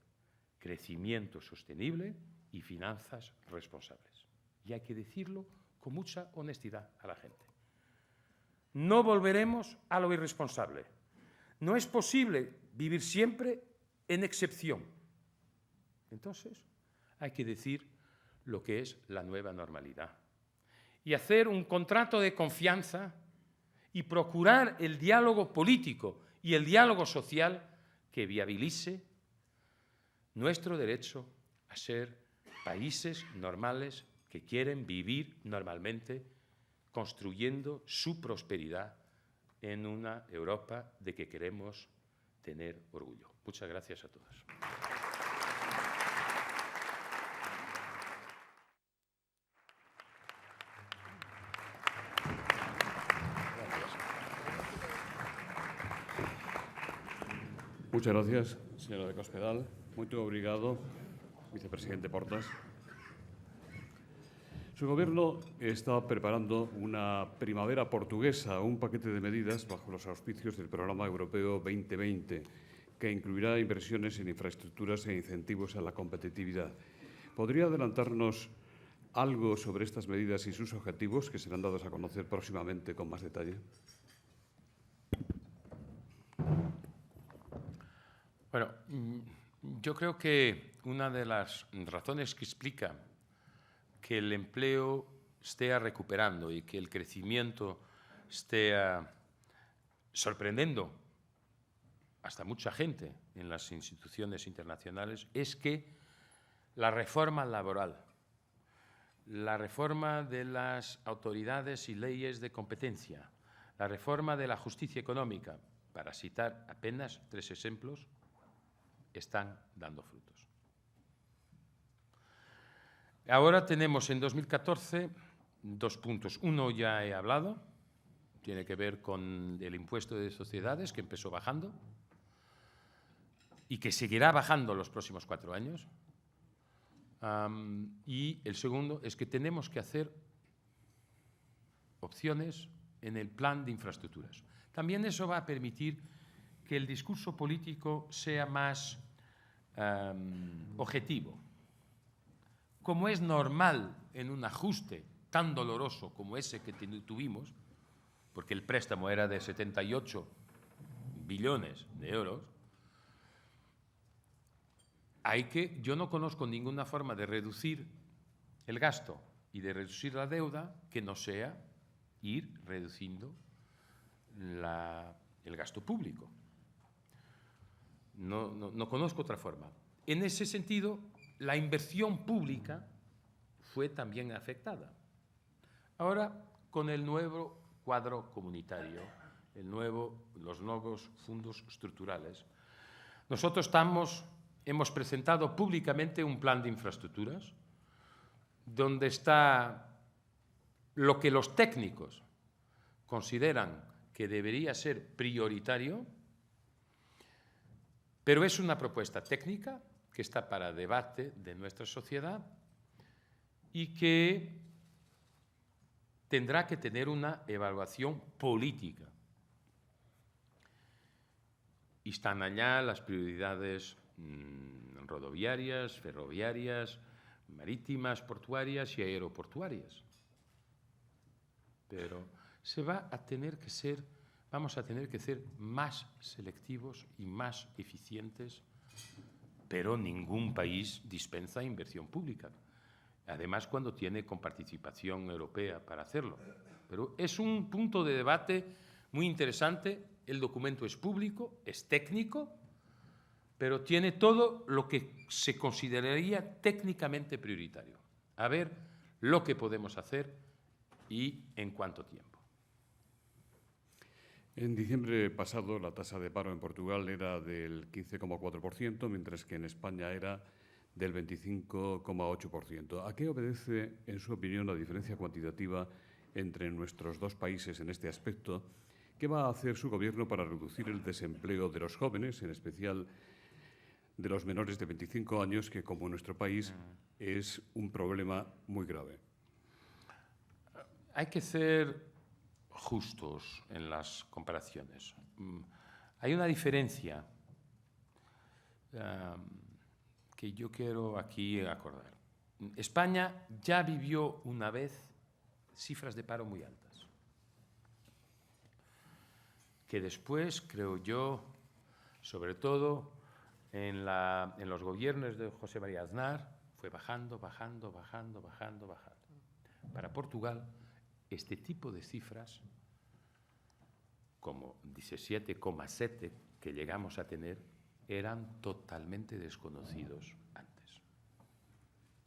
crecimiento sostenible y finanzas responsables. Y hay que decirlo con mucha honestidad a la gente. No volveremos a lo irresponsable. No es posible vivir siempre en excepción. Entonces, hay que decir lo que es la nueva normalidad y hacer un contrato de confianza y procurar el diálogo político y el diálogo social que viabilice nuestro derecho a ser países normales que quieren vivir normalmente, construyendo su prosperidad en una Europa de que queremos tener orgullo. Muchas gracias a todos. Muchas gracias, señora de Cospedal. Muito obrigado, vicepresidente Portas. Su gobierno está preparando una primavera portuguesa, un paquete de medidas bajo los auspicios del Programa Europeo 2020, que incluirá inversiones en infraestructuras e incentivos a la competitividad. ¿Podría adelantarnos algo sobre estas medidas y sus objetivos, que serán dados a conocer próximamente con más detalle? Bueno, yo creo que una de las razones que explica que el empleo esté recuperando y que el crecimiento esté sorprendiendo hasta mucha gente en las instituciones internacionales es que la reforma laboral, la reforma de las autoridades y leyes de competencia, la reforma de la justicia económica, para citar apenas 3 ejemplos, están dando frutos. Ahora tenemos en 2014 2 puntos. Uno ya he hablado, tiene que ver con el impuesto de sociedades, que empezó bajando y que seguirá bajando los próximos 4 años. Y el segundo es que tenemos que hacer opciones en el plan de infraestructuras. También eso va a permitir que el discurso político sea más objetivo. Como es normal en un ajuste tan doloroso como ese que tuvimos, porque el préstamo era de 78 billones de euros, yo no conozco ninguna forma de reducir el gasto y de reducir la deuda que no sea ir reduciendo el gasto público. No conozco otra forma. En ese sentido, la inversión pública fue también afectada. Ahora, con el nuevo cuadro comunitario, los nuevos fondos estructurales, nosotros hemos presentado públicamente un plan de infraestructuras donde está lo que los técnicos consideran que debería ser prioritario, pero es una propuesta técnica que está para debate de nuestra sociedad y que tendrá que tener una evaluación política. Y están allá las prioridades rodoviarias, ferroviarias, marítimas, portuarias y aeroportuarias. Pero vamos a tener que ser más selectivos y más eficientes, pero ningún país dispensa inversión pública. Además, cuando tiene comparticipación europea para hacerlo. Pero es un punto de debate muy interesante. El documento es público, es técnico, pero tiene todo lo que se consideraría técnicamente prioritario. A ver lo que podemos hacer y en cuánto tiempo. En diciembre pasado, la tasa de paro en Portugal era del 15,4%, mientras que en España era del 25,8%. ¿A qué obedece, en su opinión, la diferencia cuantitativa entre nuestros dos países en este aspecto? ¿Qué va a hacer su gobierno para reducir el desempleo de los jóvenes, en especial de los menores de 25 años, que, como en nuestro país, es un problema muy grave? Hay que ser justos en las comparaciones. Hay una diferencia que yo quiero aquí acordar. España ya vivió una vez cifras de paro muy altas, que después, creo yo, sobre todo en los gobiernos de José María Aznar, fue bajando. Para Portugal, este tipo de cifras, como 17,7 que llegamos a tener, eran totalmente desconocidos antes.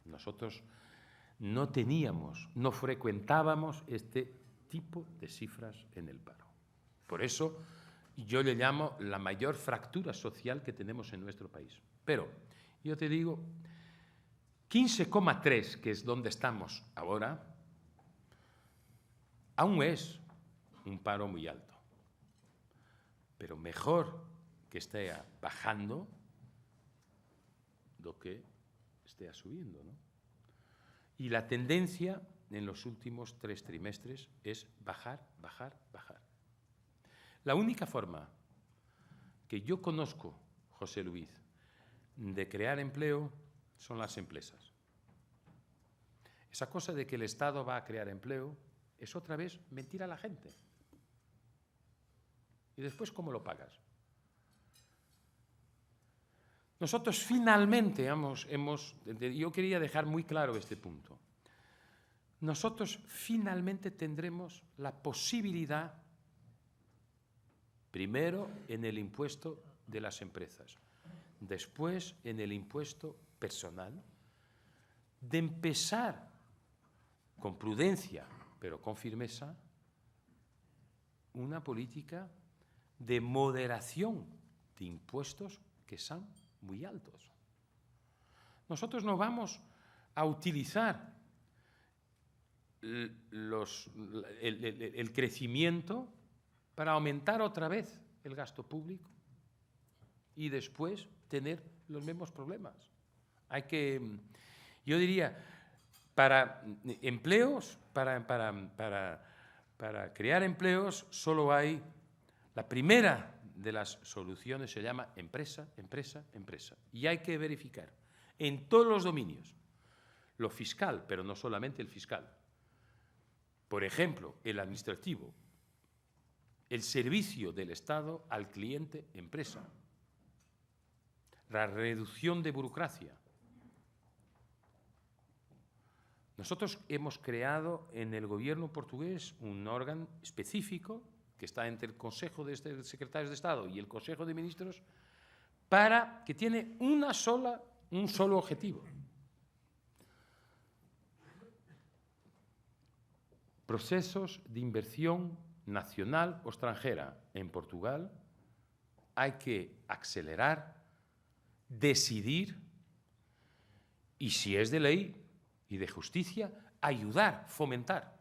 Nosotros no frecuentábamos este tipo de cifras en el paro. Por eso yo le llamo la mayor fractura social que tenemos en nuestro país. Pero yo te digo, 15,3, que es donde estamos ahora, aún es un paro muy alto. Pero mejor que esté bajando do que esté subiendo, ¿no? Y la tendencia en los últimos 3 trimestres es bajar. La única forma que yo conozco, José Luis, de crear empleo son las empresas. Esa cosa de que el Estado va a crear empleo es otra vez mentir a la gente. ¿Y después cómo lo pagas? Nosotros finalmente yo quería dejar muy claro este punto. Nosotros finalmente tendremos la posibilidad, primero en el impuesto de las empresas, después en el impuesto personal, de empezar con prudencia, pero con firmeza, una política de moderación de impuestos que son muy altos. Nosotros no vamos a utilizar el crecimiento para aumentar otra vez el gasto público y después tener los mismos problemas. Yo diría, para empleos, para crear empleos, solo hay la primera de las soluciones, se llama empresa. Y hay que verificar en todos los dominios, lo fiscal, pero no solamente el fiscal. Por ejemplo, el administrativo, el servicio del Estado al cliente empresa, la reducción de burocracia. Nosotros hemos creado en el gobierno portugués un órgano específico que está entre el Consejo de Secretarios de Estado y el Consejo de Ministros, que tiene un solo objetivo. Procesos de inversión nacional o extranjera en Portugal hay que acelerar, decidir y, si es de ley y de justicia, ayudar, fomentar.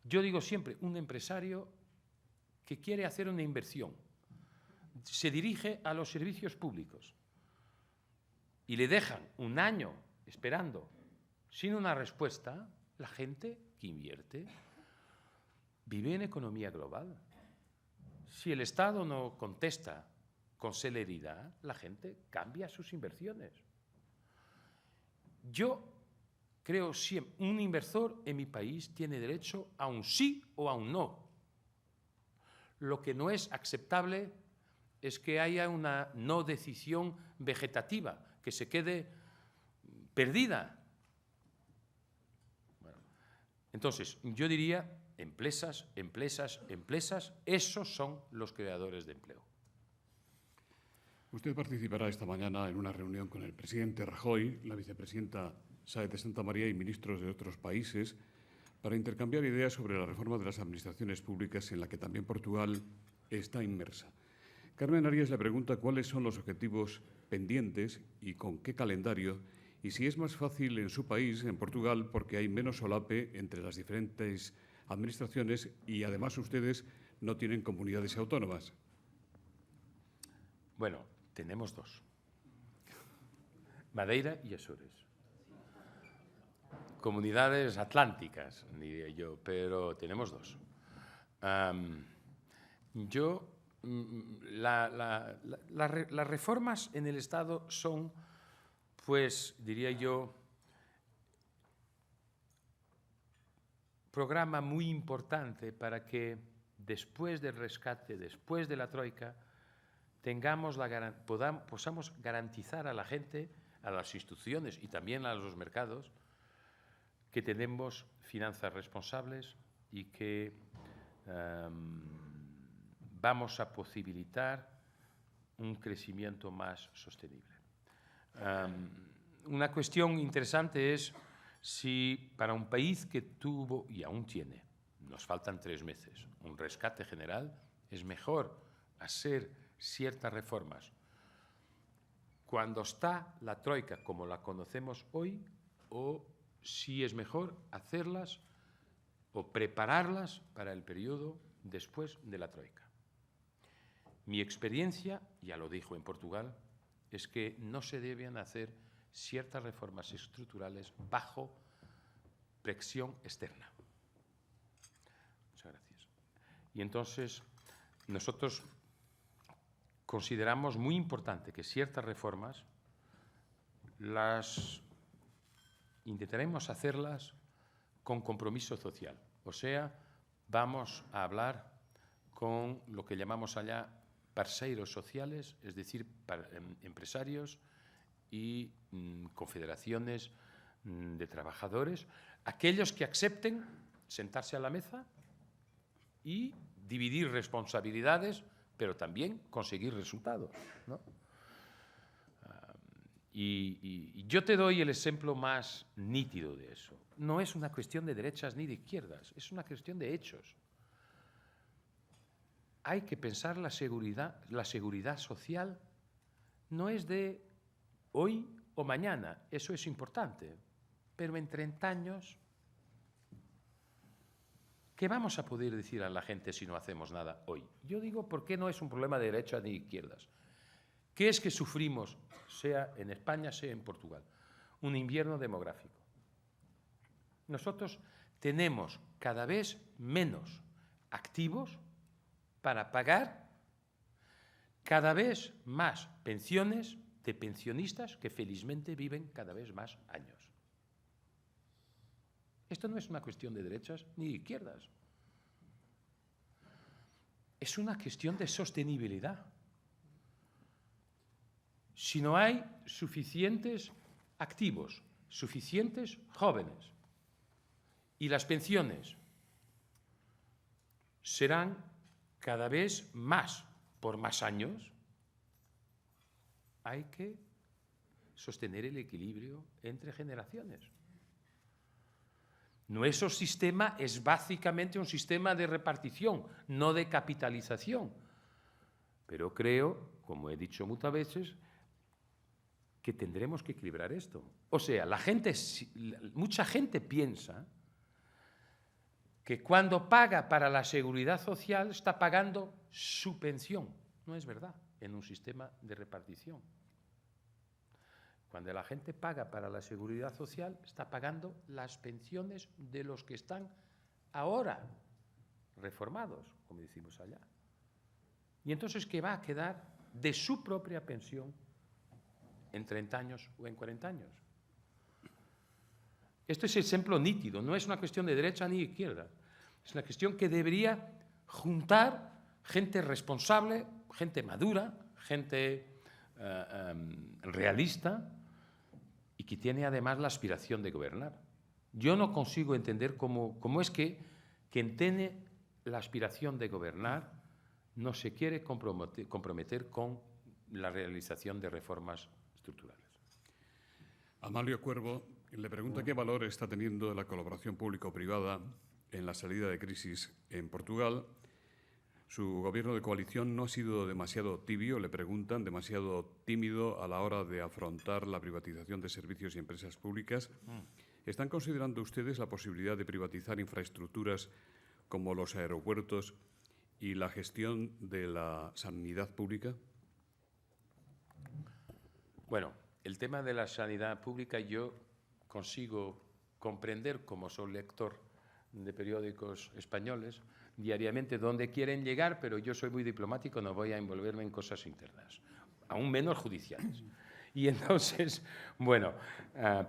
Yo digo siempre, un empresario que quiere hacer una inversión se dirige a los servicios públicos y le dejan un año esperando sin una respuesta. La gente que invierte vive en economía global. si el Estado no contesta con celeridad, la gente cambia sus inversiones. Yo creo siempre, un inversor en mi país tiene derecho a un sí o a un no. Lo que no es aceptable es que haya una no decisión vegetativa, que se quede perdida. Bueno, entonces, yo diría, empresas, esos son los creadores de empleo. Usted participará esta mañana en una reunión con el presidente Rajoy, la vicepresidenta Sáenz de Santamaría y ministros de otros países para intercambiar ideas sobre la reforma de las administraciones públicas en la que también Portugal está inmersa. Carmen Arias le pregunta cuáles son los objetivos pendientes y con qué calendario, y si es más fácil en su país, en Portugal, porque hay menos solape entre las diferentes administraciones y además ustedes no tienen comunidades autónomas. Bueno, tenemos dos. Madeira y Azores. Comunidades atlánticas, diría yo, pero tenemos dos. Las reformas en el Estado son, pues, diría yo, programa muy importante para que después del rescate, después de la troika, podamos garantizar a la gente, a las instituciones y también a los mercados, que tenemos finanzas responsables y que vamos a posibilitar un crecimiento más sostenible. Una cuestión interesante es si para un país que tuvo, y aún tiene, nos faltan 3 meses, un rescate general, es mejor hacer ciertas reformas cuando está la troika como la conocemos hoy, o si es mejor hacerlas o prepararlas para el periodo después de la troika. Mi experiencia, ya lo dijo en Portugal, es que no se deben hacer ciertas reformas estructurales bajo presión externa. Muchas gracias. Y entonces, nosotros consideramos muy importante que ciertas reformas las intentaremos hacerlas con compromiso social. O sea, vamos a hablar con lo que llamamos allá parceiros sociales, es decir, empresarios y confederaciones de trabajadores, aquellos que acepten sentarse a la mesa y dividir responsabilidades, pero también conseguir resultados, ¿no? Y yo te doy el ejemplo más nítido de eso. No es una cuestión de derechas ni de izquierdas, es una cuestión de hechos. Hay que pensar la seguridad social no es de hoy o mañana, eso es importante, pero en 30 años, ¿qué vamos a poder decir a la gente si no hacemos nada hoy? Yo digo, ¿por qué no es un problema de derechas ni de izquierdas? ¿Qué es que sufrimos, sea en España, sea en Portugal? Un invierno demográfico. Nosotros tenemos cada vez menos activos para pagar cada vez más pensiones de pensionistas que felizmente viven cada vez más años. Esto no es una cuestión de derechas ni de izquierdas. Es una cuestión de sostenibilidad. Si no hay suficientes activos, suficientes jóvenes, y las pensiones serán cada vez más por más años, hay que sostener el equilibrio entre generaciones. Nuestro sistema es básicamente un sistema de repartición, no de capitalización. Pero creo, como he dicho muchas veces, que tendremos que equilibrar esto. O sea, mucha gente piensa que cuando paga para la seguridad social está pagando su pensión. No es verdad, en un sistema de repartición. Cuando la gente paga para la seguridad social, está pagando las pensiones de los que están ahora reformados, como decimos allá. y entonces que va a quedar de su propia pensión en 30 años o en 40 años. Esto es ejemplo nítido, no es una cuestión de derecha ni izquierda, es una cuestión que debería juntar gente responsable, gente madura, gente realista y que tiene además la aspiración de gobernar. Yo no consigo entender cómo es que quien tiene la aspiración de gobernar no se quiere comprometer con la realización de reformas estructurales. Amalio Cuervo le pregunta qué valor está teniendo la colaboración público-privada en la salida de crisis en Portugal. Su gobierno de coalición no ha sido demasiado tibio, le preguntan, demasiado tímido a la hora de afrontar la privatización de servicios y empresas públicas. ¿Están considerando ustedes la posibilidad de privatizar infraestructuras como los aeropuertos y la gestión de la sanidad pública? Bueno, el tema de la sanidad pública yo consigo comprender, como soy lector de periódicos españoles, diariamente dónde quieren llegar, pero yo soy muy diplomático, no voy a envolverme en cosas internas, aún menos judiciales. Y entonces, bueno,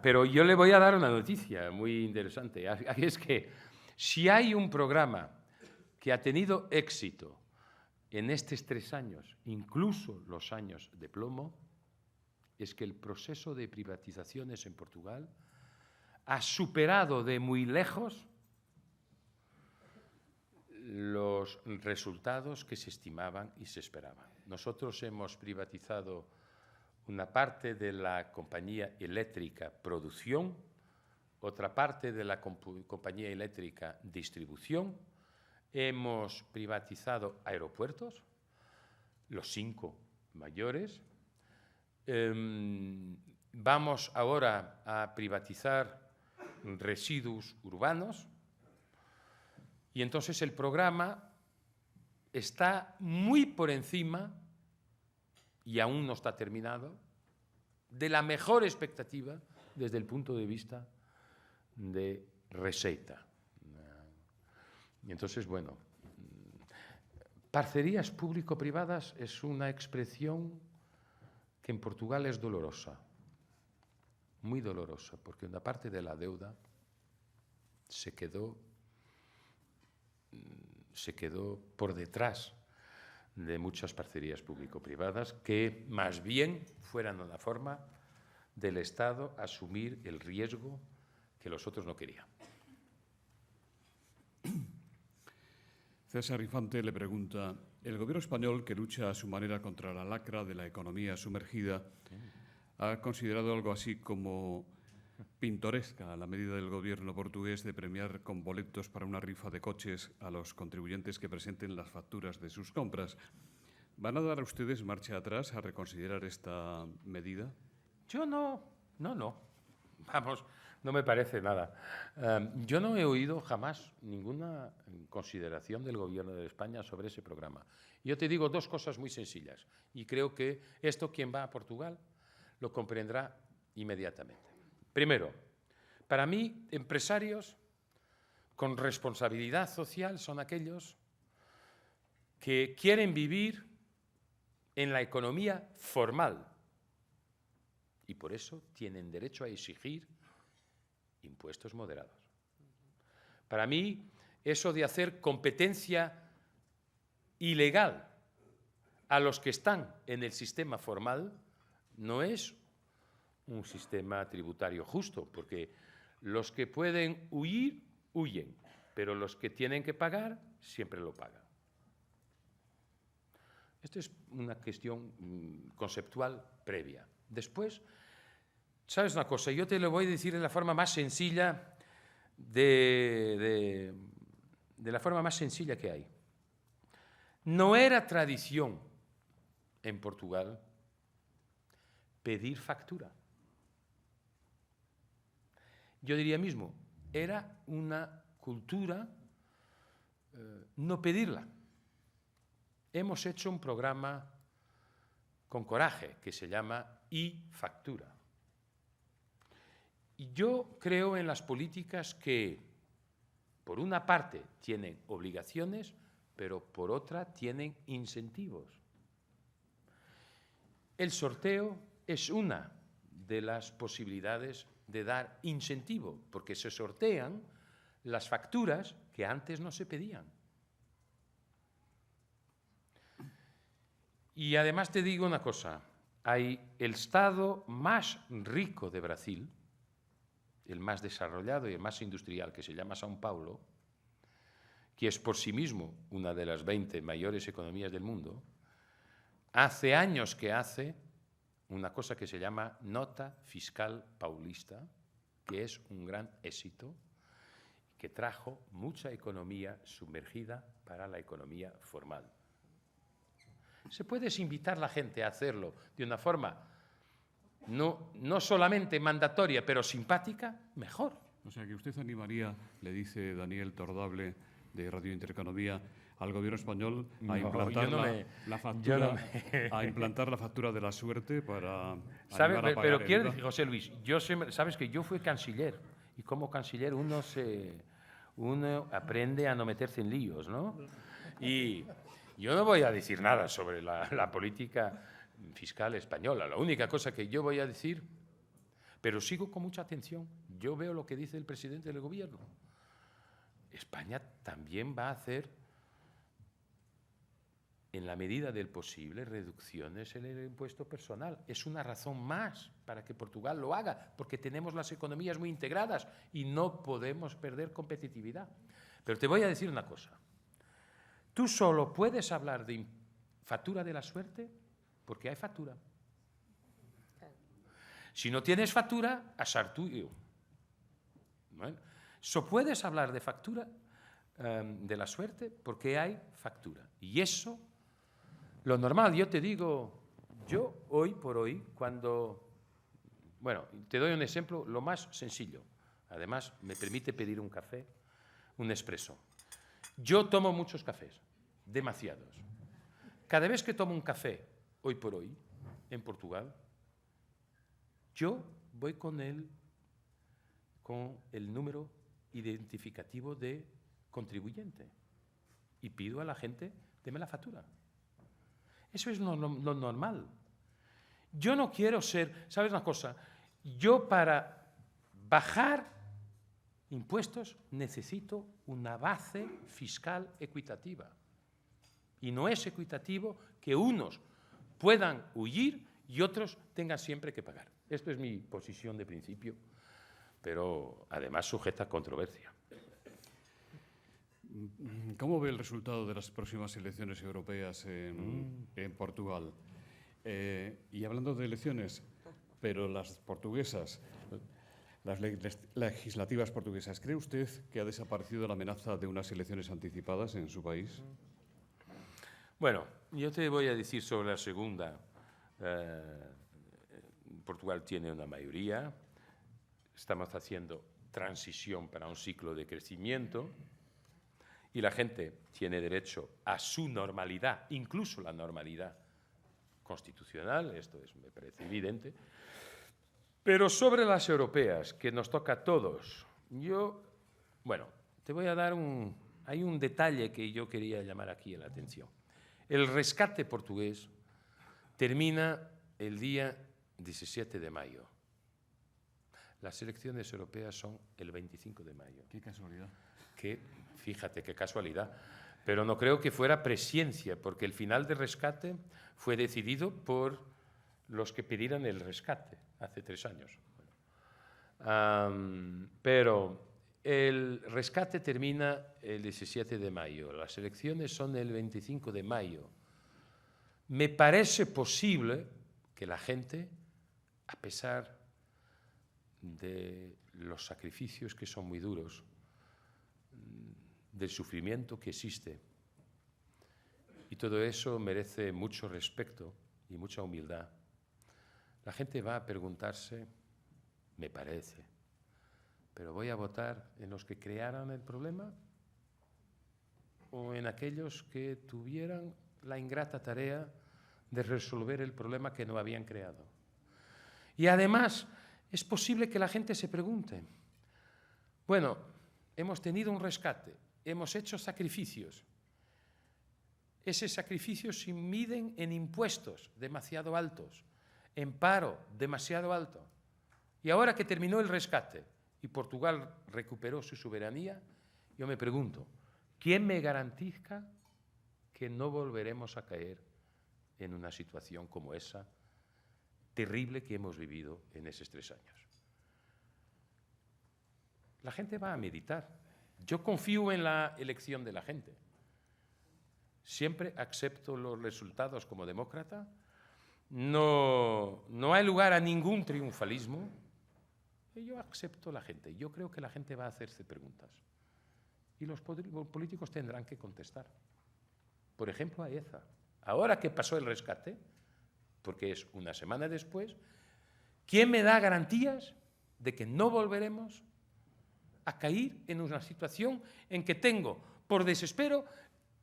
pero yo le voy a dar una noticia muy interesante. Es que si hay un programa que ha tenido éxito en estos 3 años, incluso los años de plomo, es que el proceso de privatizaciones en Portugal ha superado de muy lejos los resultados que se estimaban y se esperaban. Nosotros hemos privatizado una parte de la compañía eléctrica producción, otra parte de la compañía eléctrica distribución, hemos privatizado aeropuertos, los 5 mayores, vamos ahora a privatizar residuos urbanos y entonces el programa está muy por encima, y aún no está terminado, de la mejor expectativa desde el punto de vista de receita. Y entonces, bueno, parcerías público-privadas es una expresión que en Portugal es dolorosa, muy dolorosa, porque una parte de la deuda se quedó por detrás de muchas parcerías público-privadas que más bien fueran una forma del Estado asumir el riesgo que los otros no querían. César Infante le pregunta, el gobierno español, que lucha a su manera contra la lacra de la economía sumergida, ha considerado algo así como pintoresca la medida del gobierno portugués de premiar con boletos para una rifa de coches a los contribuyentes que presenten las facturas de sus compras. ¿Van a dar a ustedes marcha atrás a reconsiderar esta medida? Yo no. Vamos, no me parece nada. Yo no he oído jamás ninguna consideración del Gobierno de España sobre ese programa. Yo te digo 2 cosas muy sencillas y creo que esto quien va a Portugal lo comprenderá inmediatamente. Primero, para mí, empresarios con responsabilidad social son aquellos que quieren vivir en la economía formal y por eso tienen derecho a exigir impuestos moderados. Para mí, eso de hacer competencia ilegal a los que están en el sistema formal no es un sistema tributario justo, porque los que pueden huir, huyen, pero los que tienen que pagar, siempre lo pagan. Esto es una cuestión conceptual previa. Después, ¿sabes una cosa? Yo te lo voy a decir de la forma más sencilla de la forma más sencilla que hay. No era tradición en Portugal pedir factura. Yo diría mismo, era una cultura no pedirla. Hemos hecho un programa con coraje que se llama e-factura. Y yo creo en las políticas que, por una parte, tienen obligaciones, pero por otra tienen incentivos. El sorteo es una de las posibilidades de dar incentivo, porque se sortean las facturas que antes no se pedían. Y además te digo una cosa, hay el estado más rico de Brasil, el más desarrollado y el más industrial, que se llama São Paulo, que es por sí mismo una de las 20 mayores economías del mundo, hace años que hace una cosa que se llama Nota Fiscal Paulista, que es un gran éxito, que trajo mucha economía sumergida para la economía formal. Se puede invitar a la gente a hacerlo de una forma no solamente mandatoria, pero simpática, mejor. O sea, que usted animaría, le dice Daniel Tordable, de Radio Intereconomía, al gobierno español a implantar a implantar la factura de la suerte para ¿Sabe? ayudar a pagar Pero el quiero IVA. decir, José Luis, sabes que yo fui canciller, y como canciller uno aprende a no meterse en líos, ¿no? Y yo no voy a decir nada sobre la política fiscal española. La única cosa que yo voy a decir, pero sigo con mucha atención, yo veo lo que dice el presidente del gobierno. España también va a hacer, en la medida del posible, reducciones en el impuesto personal. Es una razón más para que Portugal lo haga, porque tenemos las economías muy integradas y no podemos perder competitividad. Pero te voy a decir una cosa. Tú solo puedes hablar de factura de la suerte porque hay factura. Si no tienes factura, azar tuyo. ¿Vale? Puedes hablar de factura de la suerte porque hay factura. Y eso, lo normal, yo te digo, yo hoy por hoy, bueno, te doy un ejemplo, lo más sencillo. Además, me permite pedir un café, un expreso. Yo tomo muchos cafés, demasiados. Cada vez que tomo un café, hoy por hoy, en Portugal, yo voy con el número identificativo de contribuyente y pido a la gente, deme la factura. Eso es lo normal. Yo no quiero ser, ¿sabes una cosa? Yo para bajar impuestos necesito una base fiscal equitativa. Y no es equitativo que unos puedan huir y otros tengan siempre que pagar. Esto es mi posición de principio, pero además sujeta a controversia. ¿Cómo ve el resultado de las próximas elecciones europeas en Portugal? Y hablando de elecciones, pero las portuguesas, las legislativas portuguesas, ¿cree usted que ha desaparecido la amenaza de unas elecciones anticipadas en su país? Bueno, yo te voy a decir sobre la segunda. Portugal tiene una mayoría, estamos haciendo transición para un ciclo de crecimiento y la gente tiene derecho a su normalidad, incluso la normalidad constitucional, esto me parece evidente. Pero sobre las europeas, que nos toca a todos, bueno, te voy a dar hay un detalle que yo quería llamar aquí la atención. El rescate portugués termina el día 17 de mayo. Las elecciones europeas son el 25 de mayo. Qué casualidad. Fíjate qué casualidad. Pero no creo que fuera presciencia, porque el final del rescate fue decidido por los que pidieran el rescate hace 3 años. Pero el rescate termina el 17 de mayo. Las elecciones son el 25 de mayo. Me parece posible que la gente, a pesar de los sacrificios que son muy duros, del sufrimiento que existe, y todo eso merece mucho respeto y mucha humildad, la gente va a preguntarse, me parece, ¿pero voy a votar en los que crearon el problema o en aquellos que tuvieran la ingrata tarea de resolver el problema que no habían creado? Y además, es posible que la gente se pregunte, bueno, hemos tenido un rescate, hemos hecho sacrificios, ese sacrificio se miden en impuestos demasiado altos, en paro demasiado alto. Y ahora que terminó el rescate y Portugal recuperó su soberanía, yo me pregunto, ¿quién me garantiza que no volveremos a caer en una situación como esa terrible que hemos vivido en esos 3 años? La gente va a meditar. Yo confío en la elección de la gente. Siempre acepto los resultados como demócrata. No hay lugar a ningún triunfalismo. Yo acepto la gente. Yo creo que la gente va a hacerse preguntas. Y los políticos tendrán que contestar. Por ejemplo, a EZA. Ahora que pasó el rescate, porque es una semana después, ¿quién me da garantías de que no volveremos a caer en una situación en que tengo, por desespero,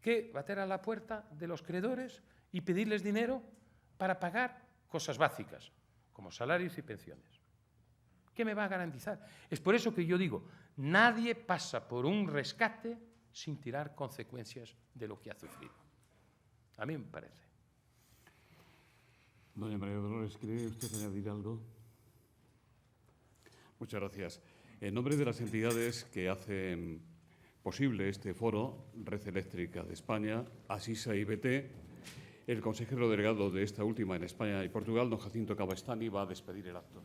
que bater a la puerta de los creadores y pedirles dinero para pagar cosas básicas, como salarios y pensiones? ¿Qué me va a garantizar? Es por eso que yo digo, nadie pasa por un rescate sin tirar consecuencias de lo que ha sufrido. A mí me parece. Doña María Dolores, ¿quiere usted añadir algo? Muchas gracias. En nombre de las entidades que hacen posible este foro, Red Eléctrica de España, Asisa y BT, el consejero delegado de esta última en España y Portugal, don Jacinto Cabestany, va a despedir el acto.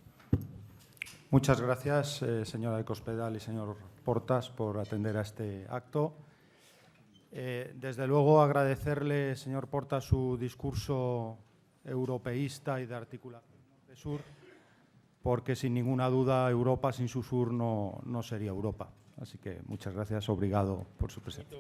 Muchas gracias, señora de Cospedal y señor Portas, por atender a este acto. Desde luego, agradecerle, señor Portas, su discurso europeísta y de articulación norte-sur, porque sin ninguna duda Europa sin su sur no sería Europa. Así que muchas gracias, obrigado por su presencia.